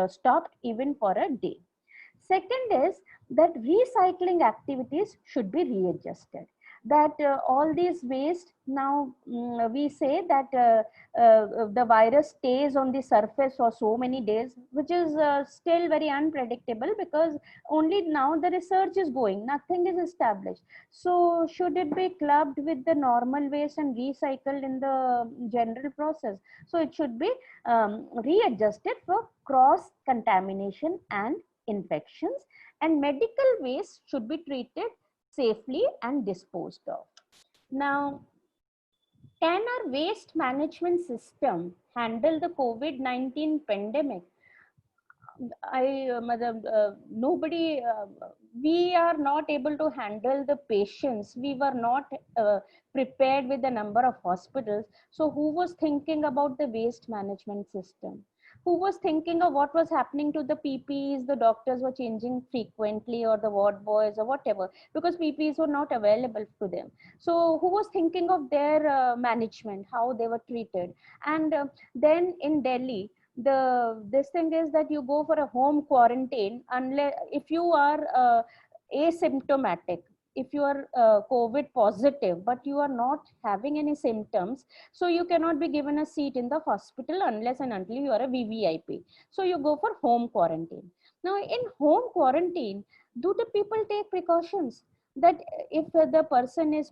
A: stopped even for a day. Second is that recycling activities should be readjusted. That all these waste, now we say that the virus stays on the surface for so many days, which is still very unpredictable, because only now the research is going, nothing is established. So should it be clubbed with the normal waste and recycled in the general process? So it should be readjusted for cross contamination and infections, and medical waste should be treated safely and disposed of. Now, can our waste management system handle the COVID-19 pandemic? Nobody, we are not able to handle the patients. We were not prepared with the number of hospitals. So who was thinking about the waste management system? Who was thinking of what was happening to the PPEs? The doctors were changing frequently, or the ward boys, or whatever, because PPEs were not available to them. So who was thinking of their management, how they were treated? And then in Delhi, this thing is that you go for a home quarantine unless if you are asymptomatic, if you are COVID positive, but you are not having any symptoms, so you cannot be given a seat in the hospital unless and until you are a VVIP. So you go for home quarantine. Now in home quarantine, do the people take precautions? That if the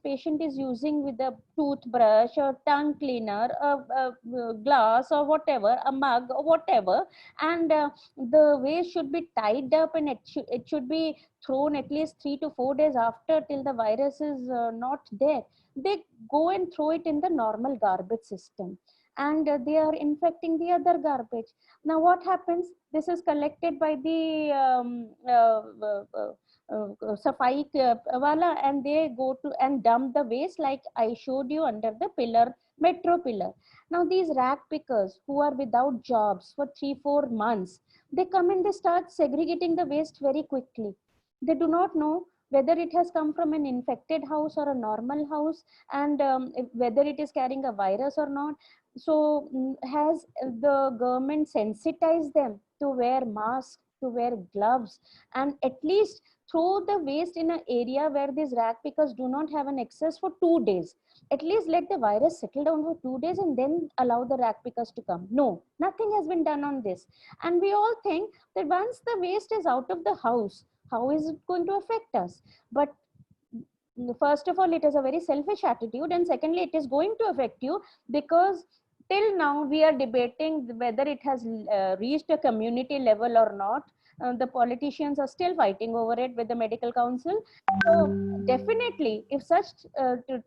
A: patient is using with a toothbrush or tongue cleaner, a glass or whatever, a mug or whatever, and the waste should be tied up, and it should be thrown at least 3 to 4 days after, till the virus is not there. They go and throw it in the normal garbage system, and they are infecting the other garbage. Now what happens? This is collected by the safai wala, and they go to and dump the waste, like I showed you, under the pillar, metro pillar. Now these rag pickers who are without jobs for 3-4 months, they come and they start segregating the waste very quickly. They do not know whether it has come from an infected house or a normal house, and whether it is carrying a virus or not. So has the government sensitized them to wear masks, to wear gloves, and at least throw the waste in an area where these rag pickers do not have an access for 2 days? At least let the virus settle down for 2 days and then allow the rag pickers to come. No, nothing has been done on this. And we all think that once the waste is out of the house, how is it going to affect us? But first of all, it is a very selfish attitude, and secondly, it is going to affect you, because till now we are debating whether it has reached a community level or not. The politicians are still fighting over it with the medical council. So definitely, if such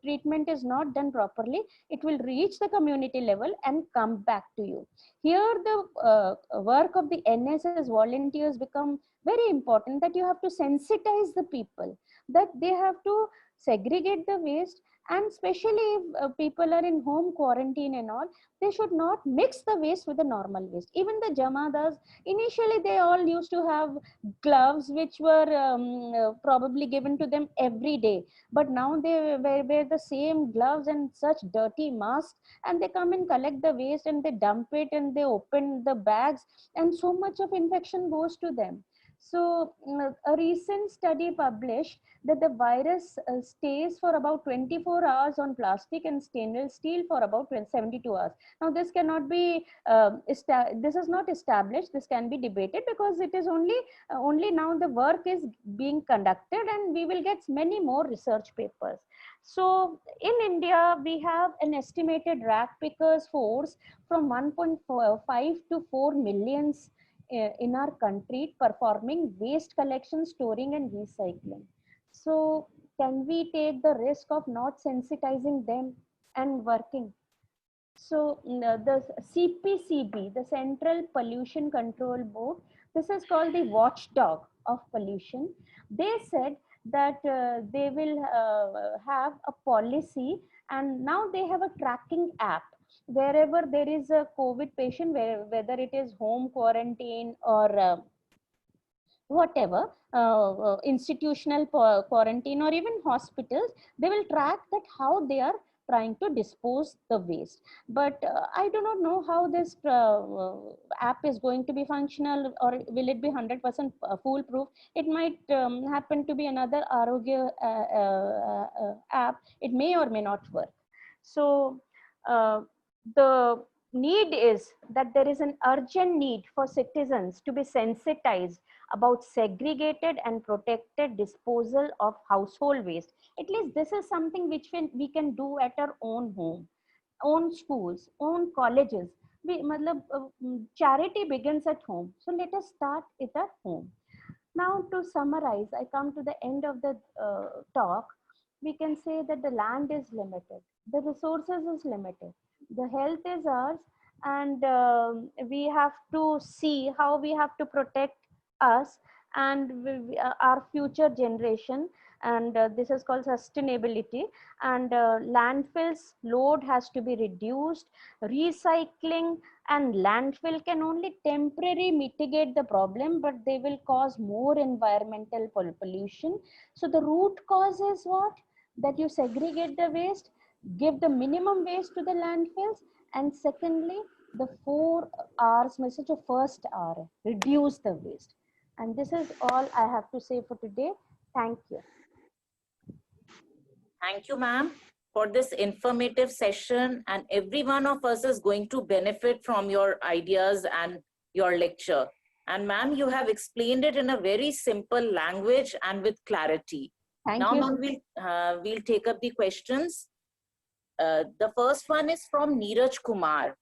A: treatment is not done properly, it will reach the community level and come back to you. Here the work of the NSS volunteers become very important, that you have to sensitize the people, that they have to segregate the waste, and especially if people are in home quarantine and all, they should not mix the waste with the normal waste. Even the jamadas, initially they all used to have gloves which were probably given to them every day, but now they wear the same gloves and such dirty masks, and they come and collect the waste and they dump it and they open the bags, and so much of infection goes to them. So a recent study published that the virus stays for about 24 hours on plastic and stainless steel for about 72 hours. Now this cannot be, this is not established, this can be debated because it is only now the work is being conducted and we will get many more research papers. So in India, we have an estimated rat pickers force from 1.5 to 4 millions in our country performing waste collection, storing and recycling. So can we take the risk of not sensitizing them and working? So the CPCB, the Central Pollution Control Board, this is called the watchdog of pollution. They said that they will have a policy, and now they have a tracking app. Wherever there is a COVID patient, whether it is home quarantine or whatever, institutional quarantine or even hospitals, they will track that how they are trying to dispose the waste. But I do not know how this app is going to be functional, or will it be 100% foolproof. It might happen to be another Arogya app. It may or may not work. So the need is that there is an urgent need for citizens to be sensitized about segregated and protected disposal of household waste. At least this is something which we can do at our own home, own schools, own colleges. Charity begins at home. So let us start it at home. Now to summarize, I come to the end of the talk. We can say that the land is limited, the resources is limited, the health is ours, and we have to see how we have to protect us and our future generation. And this is called sustainability. And landfills load has to be reduced. Recycling and landfill can only temporarily mitigate the problem, but they will cause more environmental pollution. So the root cause is what? That you segregate the waste, give the minimum waste to the landfills, and secondly, the 4 R's message of first R, reduce the waste. And this is all I have to say for today. Thank you.
B: Thank you, ma'am, for this informative session, and every one of us is going to benefit from your ideas and your lecture. And ma'am, you have explained it in a very simple language and with clarity.
A: Thank
B: now,
A: you.
B: ma'am, we'll take up the questions. The first one is from Neeraj Kumar.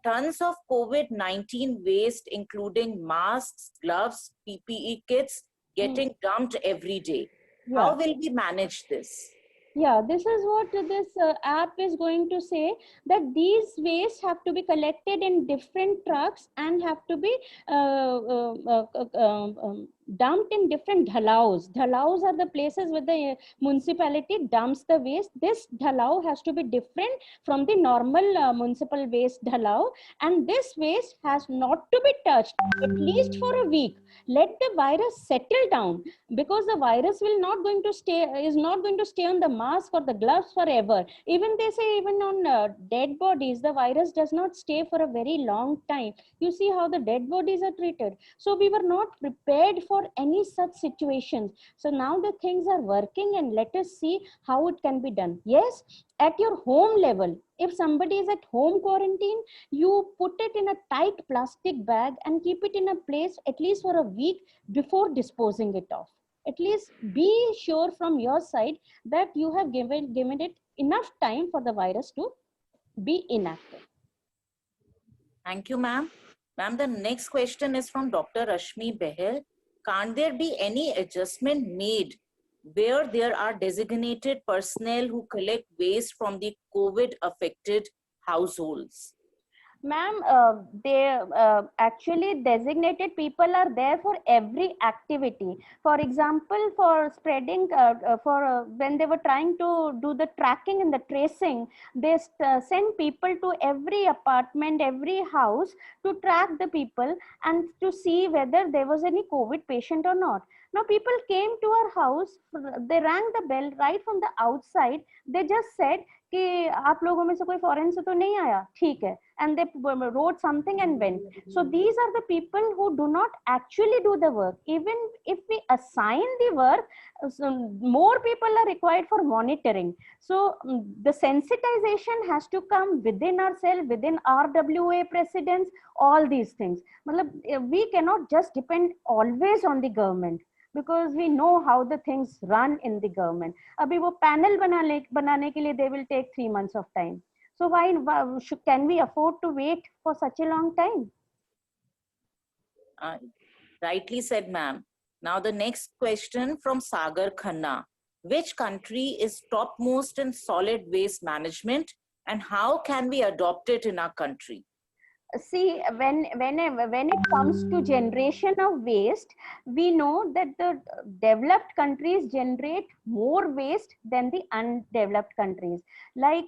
B: Tons of COVID-19 waste, including masks, gloves, PPE kits, getting dumped every day.
A: Yeah.
B: How will we manage this?
A: Yeah, this is what this app is going to say, that these waste have to be collected in different trucks and have to be dumped in different dhalaus. Dhalaus are the places where the municipality dumps the waste. This dhalau has to be different from the normal municipal waste dhalau, and this waste has not to be touched at least for a week. Let the virus settle down, because the virus will not going to stay, is not going to stay on the mask or the gloves forever. Even they say, even on dead bodies, the virus does not stay for a very long time. You see how the dead bodies are treated. So we were not prepared for any such situations. So now the things are working, and let us see how it can be done. Yes, at your home level, if somebody is at home quarantine, you put it in a tight plastic bag and keep it in a place at least for a week before disposing it off. At least be sure from your side that you have given it enough time for the virus to be inactive.
B: Thank you, ma'am. Ma'am, the next question is from Dr. Rashmi Behel. Can't there be any adjustment made where there are designated personnel who collect waste from the COVID-affected households?
A: Ma'am, they actually designated people are there for every activity. For example, for spreading, when they were trying to do the tracking and the tracing, they sent people to every apartment, every house to track the people and to see whether there was any COVID patient or not. Now people came to our house, they rang the bell right from the outside. They just said, कि आप लोगों में से कोई foreign से तो नहीं आया, ठीक है, and they wrote something and went. So these are the people who do not actually do the work. Even if we assign the work, so more people are required for monitoring. So the sensitization has to come within ourselves, within RWA precedents, all these things. We cannot just depend always on the government, because we know how the things run in the government. Abhi wo panel banane ke liye they will take 3 months of time. So can we afford to wait for such a long time?
B: Rightly said, ma'am. Now the next question from Sagar Khanna. Which country is topmost in solid waste management, and how can we adopt it in our country?
A: See, when it comes to generation of waste, we know that the developed countries generate more waste than the undeveloped countries. Like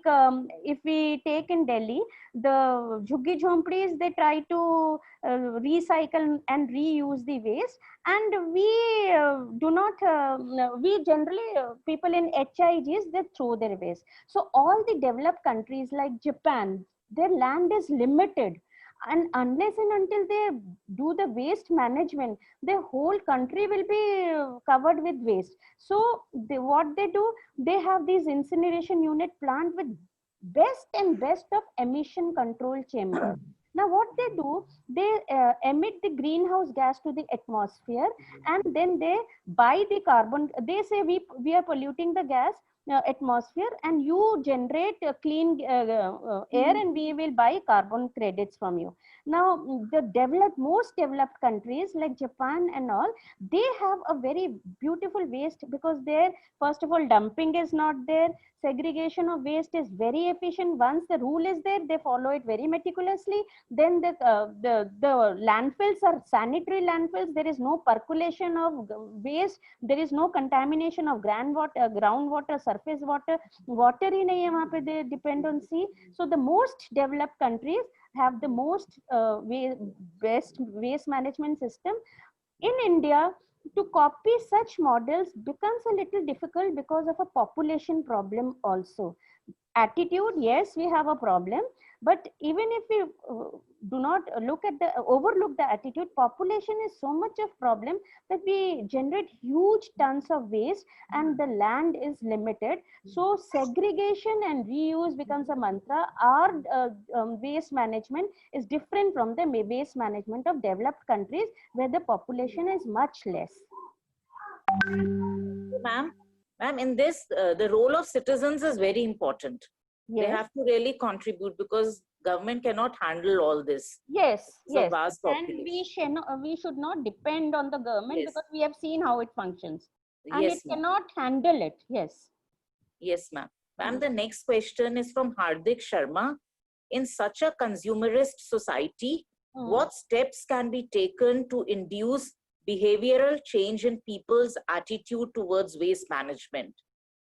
A: if we take in Delhi, the Jhuggi Jhompdis, they try to recycle and reuse the waste, and we do not, we generally, people in HIGs, they throw their waste. So all the developed countries like Japan, their land is limited, and unless and until they do the waste management, the whole country will be covered with waste. So what they do, they have these incineration unit plant with best and best of emission control chamber. Now what they do, they emit the greenhouse gas to the atmosphere, and then they buy the carbon. They say we are polluting the gas atmosphere, and you generate clean air, and we will buy carbon credits from you. Now the most developed countries like Japan and all, they have a very beautiful waste, because there, first of all, dumping is not there, segregation of waste is very efficient. Once the rule is there, they follow it very meticulously. Then the landfills are sanitary landfills. There is no percolation of waste, there is no contamination of groundwater, surface water ही नहीं है वहाँ पे, they depend on sea. So the most developed countries have the most best waste management system. In India, to copy such models becomes a little difficult because of a population problem also. Attitude, yes, we have a problem, but even if we do not overlook the attitude, population is so much of problem that we generate huge tons of waste, and the land is limited. So segregation and reuse becomes a mantra. Our waste management is different from the waste management of developed countries, where the population is much less.
B: Ma'am, in this, the role of citizens is very important.
A: Yes.
B: They have to really contribute, because government cannot handle all this.
A: Yes,
B: It's a
A: yes.
B: vast
A: And
B: population.
A: we should not depend on the government,
B: Yes.
A: because we have seen how it functions. And
B: Yes,
A: it
B: ma'am.
A: cannot handle it. Yes.
B: Yes, ma'am. Ma'am, the next question is from Hardik Sharma. In such a consumerist society, what steps can be taken to induce behavioral change in people's attitude towards waste management?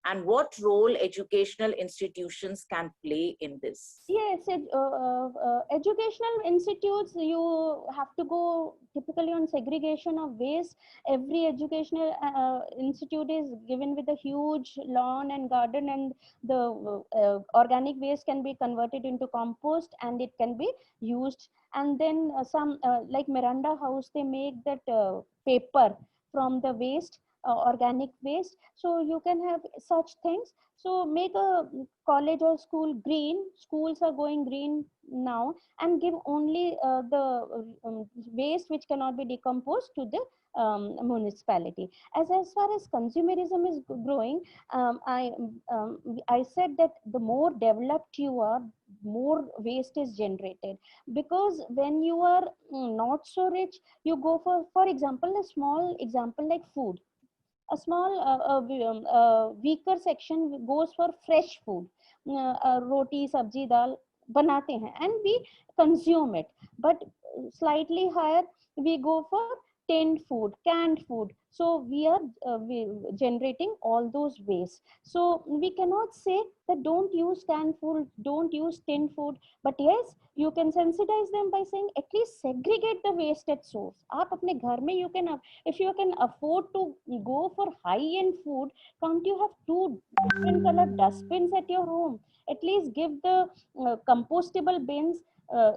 B: And what role educational institutions can play in this?
A: Yes, educational institutes, you have to go typically on segregation of waste. Every educational institute is given with a huge lawn and garden, and the organic waste can be converted into compost, and it can be used. And then some like Miranda House, they make that paper from the waste, organic waste. So you can have such things. So make a college or school green. Schools are going green now, and give only the waste which cannot be decomposed to the municipality. As far as consumerism is growing, I said that the more developed you are, more waste is generated, because when you are not so rich, you go for example, a small example like food. A small weaker section goes for fresh food, roti, sabji, dal banate hain, and we consume it. But slightly higher, we go for tinned food, canned food. So we are generating all those waste. So we cannot say that don't use canned food, don't use tinned food, but yes, you can sensitize them by saying at least segregate the waste at source. आप अपने घर में you can, if you can afford to go for high-end food, can't you have 2 different color dustbins at your home? At least give the compostable bins.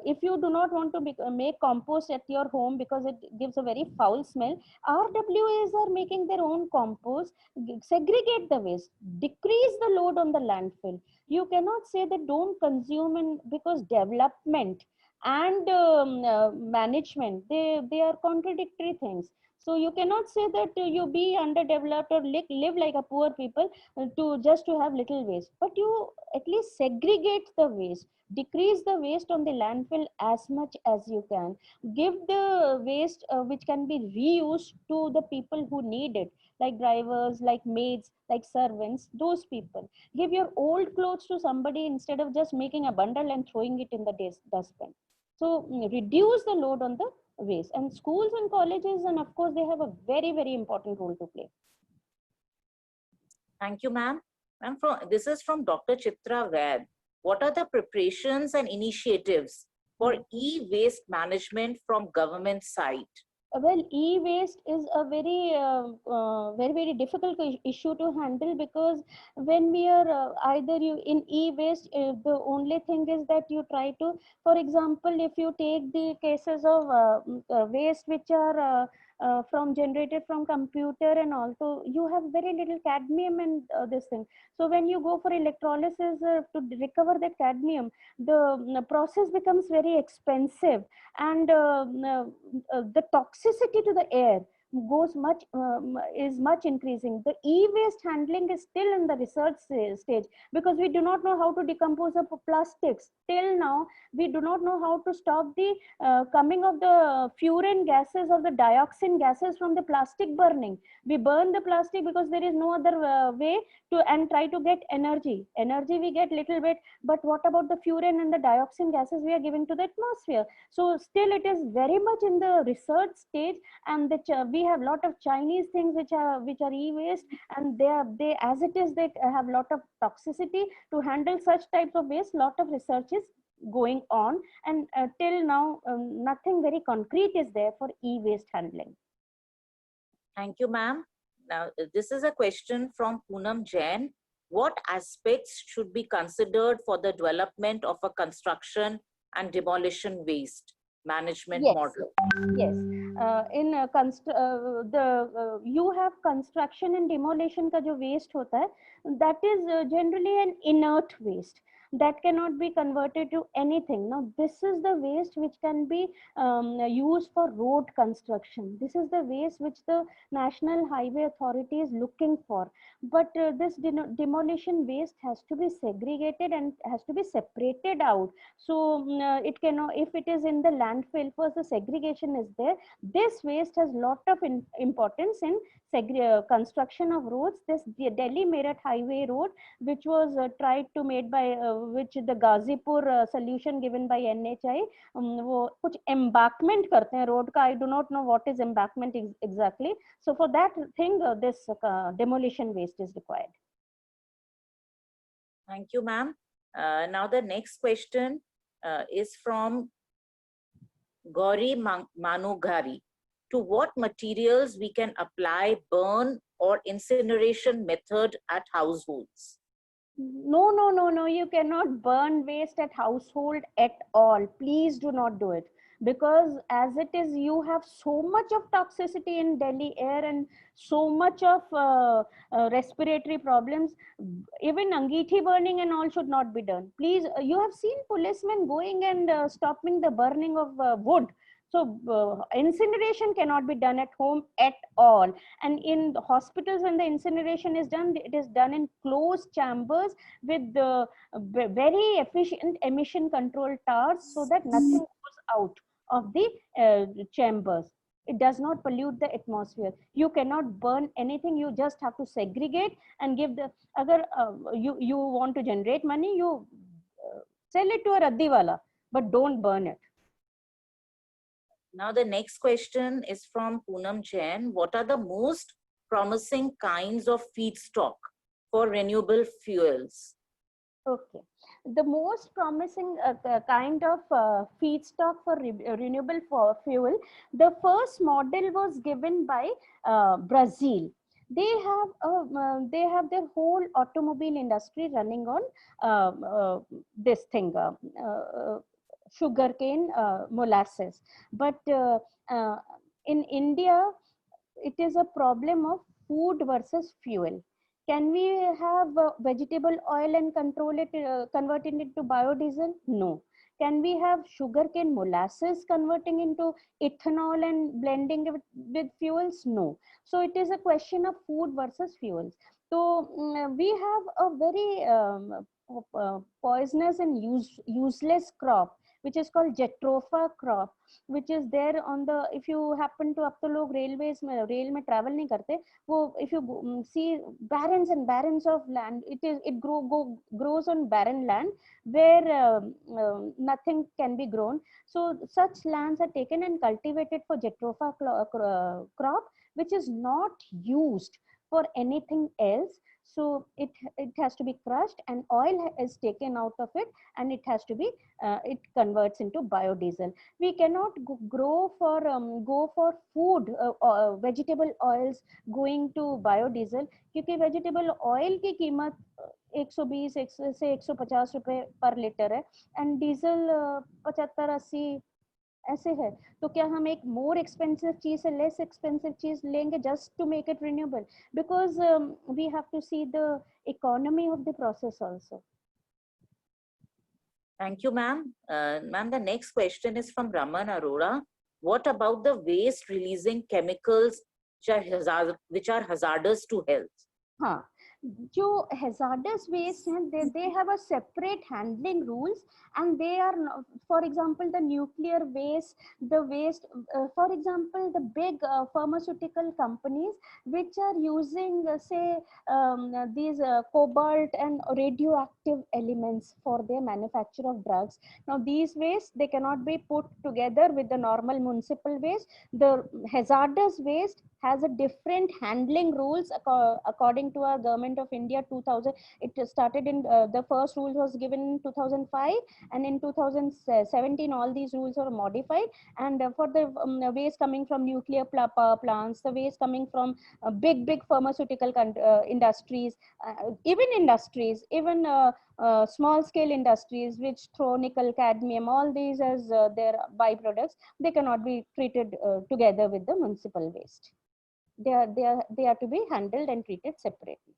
A: If you do not want to make compost at your home because it gives a very foul smell, RWAs are making their own compost. Segregate the waste, decrease the load on the landfill. You cannot say that don't consume, and because development and management, they are contradictory things. So you cannot say that you be underdeveloped or live like a poor people to have little waste, but you at least segregate the waste, decrease the waste on the landfill as much as you can, give the waste which can be reused to the people who need it, like drivers, like maids, like servants, those people. Give your old clothes to somebody instead of just making a bundle and throwing it in the dustbin. So reduce the load on the waste. And schools and colleges, and of course, they have a very, very important role to play.
B: Thank you, ma'am. Ma'am, this is from Dr. Chitra Vaid. What are the preparations and initiatives for e-waste management from government side?
A: Well, e-waste is a very difficult issue to handle, because when we are either you in e-waste, the only thing is that you try to, for example, if you take the cases of waste which are generated from computer, and also you have very little cadmium and this thing. So when you go for electrolysis to recover that cadmium, the process becomes very expensive, and the toxicity to the air is much increasing. The e-waste handling is still in the research stage, because we do not know how to decompose the plastics. Till now, we do not know how to stop the coming of the furan gases or the dioxin gases from the plastic burning. We burn the plastic because there is no other way to, and try to get energy. Energy we get little bit, but what about the furan and the dioxin gases we are giving to the atmosphere? So still it is very much in the research stage, and we have a lot of Chinese things which are e-waste, and they as it is, they have a lot of toxicity. To handle such types of waste, lot of research is going on, and till now nothing very concrete is there for e-waste handling.
B: Thank you, ma'am. Now, this is a question from Poonam Jain. What aspects should be considered for the development of a construction and demolition waste management model?
A: Yes, you have construction and demolition ka jo waste hota hai, that is generally an inert waste that cannot be converted to anything. Now, this is the waste which can be used for road construction. This is the waste which the National Highway Authority is looking for. But this demolition waste has to be segregated and has to be separated out. So it cannot, if it is in the landfill, first the segregation is there. This waste has lot of importance in construction of roads. This Delhi Meerut Highway road, which was tried to made by which the Ghazipur solution given by NHI, वो कुछ embankment करते हैं road का. I do not know what is embankment exactly. So for that thing, this demolition waste is required.
B: Thank you, ma'am. Now the next question is from Gauri Manugari. To what materials we can apply burn or incineration method at households?
A: No, you cannot burn waste at household at all. Please do not do it, because as it is, you have so much of toxicity in Delhi air and so much of respiratory problems. Even angithi burning and all should not be done. Please, you have seen policemen going and stopping the burning of wood. So incineration cannot be done at home at all. And in the hospitals, when the incineration is done, it is done in closed chambers with very efficient emission control towers, so that nothing goes out of the chambers. It does not pollute the atmosphere. You cannot burn anything. You just have to segregate and give the, agar you want to generate money, you sell it to a raddi wala, but don't burn it.
B: Now the next question is from Poonam Jain. What are the most promising kinds of feedstock for renewable fuels?
A: Okay. The most promising kind of feedstock for renewable fuel, the first model was given by Brazil. They have their whole automobile industry running on this thing, sugarcane molasses. But in India, it is a problem of food versus fuel. Can we have vegetable oil and control it, convert it into biodiesel? No. Can we have sugarcane molasses converting into ethanol and blending it with fuels? No. So it is a question of food versus fuels. So we have a very poisonous and useless crop, which is called Jatropha crop, which is there on the, if you happen to, अब तो लोग railways में, rail में travel नहीं करते, वो if you see barrens and barrens of land, it grows on barren land where nothing can be grown. So such lands are taken and cultivated for Jatropha crop, which is not used for anything else. So it has to be crushed and oil is taken out of it, and it has to be it converts into biodiesel. We cannot go for food vegetable oils going to biodiesel, क्योंकि vegetable oil की कीमत 120 से 150 रुपए पर litre है, and diesel 75-80 ऐसे है. तो क्या हम एक more expensive चीज से less expensive चीज लेंगे just to make it renewable? Because we have to see the economy of the process also.
B: Thank you, ma'am. Ma'am, the next question is from Raman Arora. What about the waste releasing chemicals which are hazardous to health?
A: हाँ, जो hazardous waste हैं, they have a separate handling rules, and they are, for example, the nuclear waste, the waste, for example, the big pharmaceutical companies which are using, say, these cobalt and radioactive elements for their manufacture of drugs. Now, these waste, they cannot be put together with the normal municipal waste. The hazardous waste has a different handling rules according to our Government of India 2000. It started in the first rule was given in 2005, and in 2017 all these rules were modified. And for the waste coming from nuclear power plants, the waste coming from big pharmaceutical industries, even small scale industries which throw nickel, cadmium, all these as their byproducts, they cannot be treated together with the municipal waste. They are to be handled and treated separately.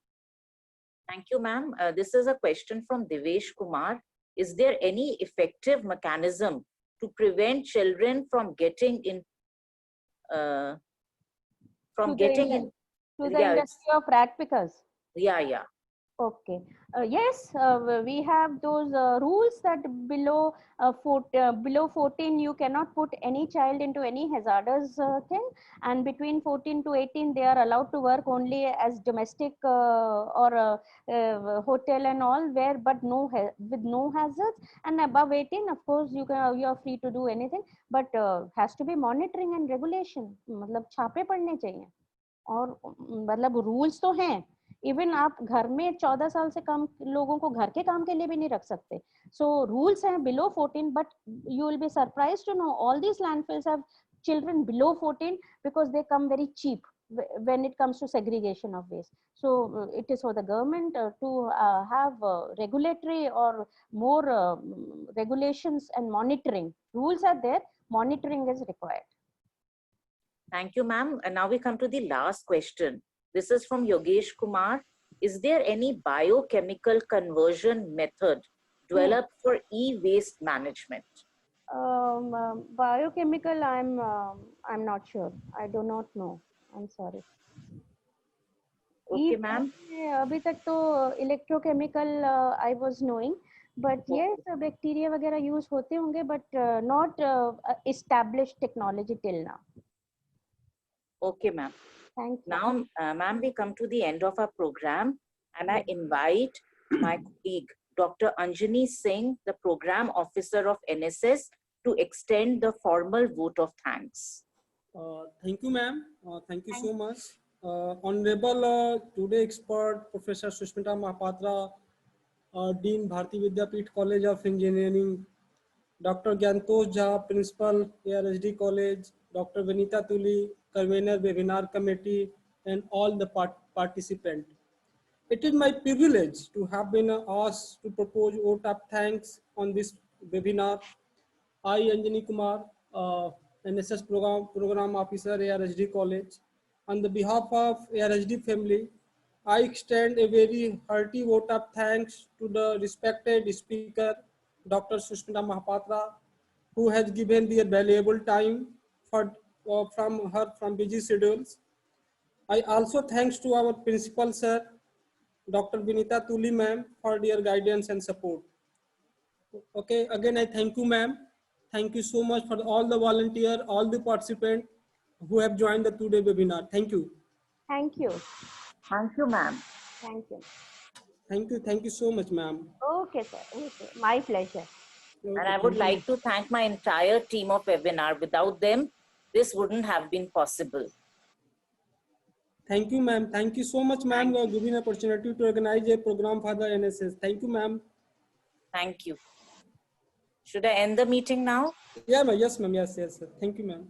B: Thank you, ma'am. This is a question from Devesh Kumar. Is there any effective mechanism to prevent children from getting in
A: To the industry of rat pickers?
B: Yeah.
A: Okay. Yes, we have those rules that below 14 you cannot put any child into any hazardous thing, and between 14 to 18 they are allowed to work only as domestic or hotel and all, where but with no hazards. And above 18, of course, you are free to do anything, but has to be monitoring and regulation. मतलब छापे पड़ने चाहिए, और मतलब rules तो हैं. Even आप घर में 14 साल से कम लोगों को घर के काम के लिए भी नहीं रख सकते. सो रूल्स हैं below 14, but you will be surprised to know all these landfills have children below 14 because they come very cheap when it comes to segregation of waste. So it is for the government to have regulatory or more regulations and monitoring. Rules are there, monitoring is required.
B: Thank you, ma'am. And now we come to the last question. This is from Yogesh Kumar. Is there any biochemical conversion method developed for e-waste management?
A: Biochemical, I'm not sure. I do not know. I'm sorry.
B: Okay, ma'am.
A: अभी तक तो electrochemical I was knowing, but yes, bacteria वगैरह use होते होंगे, but not established technology till now.
B: Okay, ma'am.
A: Thank you.
B: Now, ma'am, we come to the end of our program, and I invite my colleague, Dr. Anjani Singh, the Program Officer of NSS, to extend the formal vote of thanks.
D: Thank you, ma'am. Thank you so much. Honorable today expert Professor Sushmita Mahapatra, Dean Bharati Vidyapeeth College of Engineering, Dr. Gyantosh Jha, Principal ARSD College, Dr. Vinita Tuli, Convener Webinar Committee, and all the participants. It is my privilege to have been asked to propose vote of thanks on this webinar. I, Anjani Kumar, NSS Program Officer, ARSD College. On the behalf of ARSD family, I extend a very hearty vote of thanks to the respected speaker, Dr. Sushmita Mahapatra, who has given their valuable time from busy schedules. I also thanks to our principal, sir, Dr. Vinita Tuli, ma'am, for their guidance and support. Okay, again, I thank you, ma'am. Thank you so much for all the volunteer, all the participants who have joined the today webinar. Thank you.
A: Thank you.
B: Thank you, ma'am.
A: Thank you.
D: Thank you so much, ma'am.
A: Okay, sir. Okay. My pleasure.
B: And
D: Okay,
B: I would
D: thank you.
B: like to thank my entire team of webinar. Without them, this wouldn't have been possible.
D: Thank you, ma'am. Thank you so much, ma'am, for giving opportunity to organize a program for the NSS. Thank you, ma'am.
B: Thank you. Should I end the meeting now?
D: Yeah, ma'am. Yes, ma'am. Yes, yes, sir. Thank you, ma'am.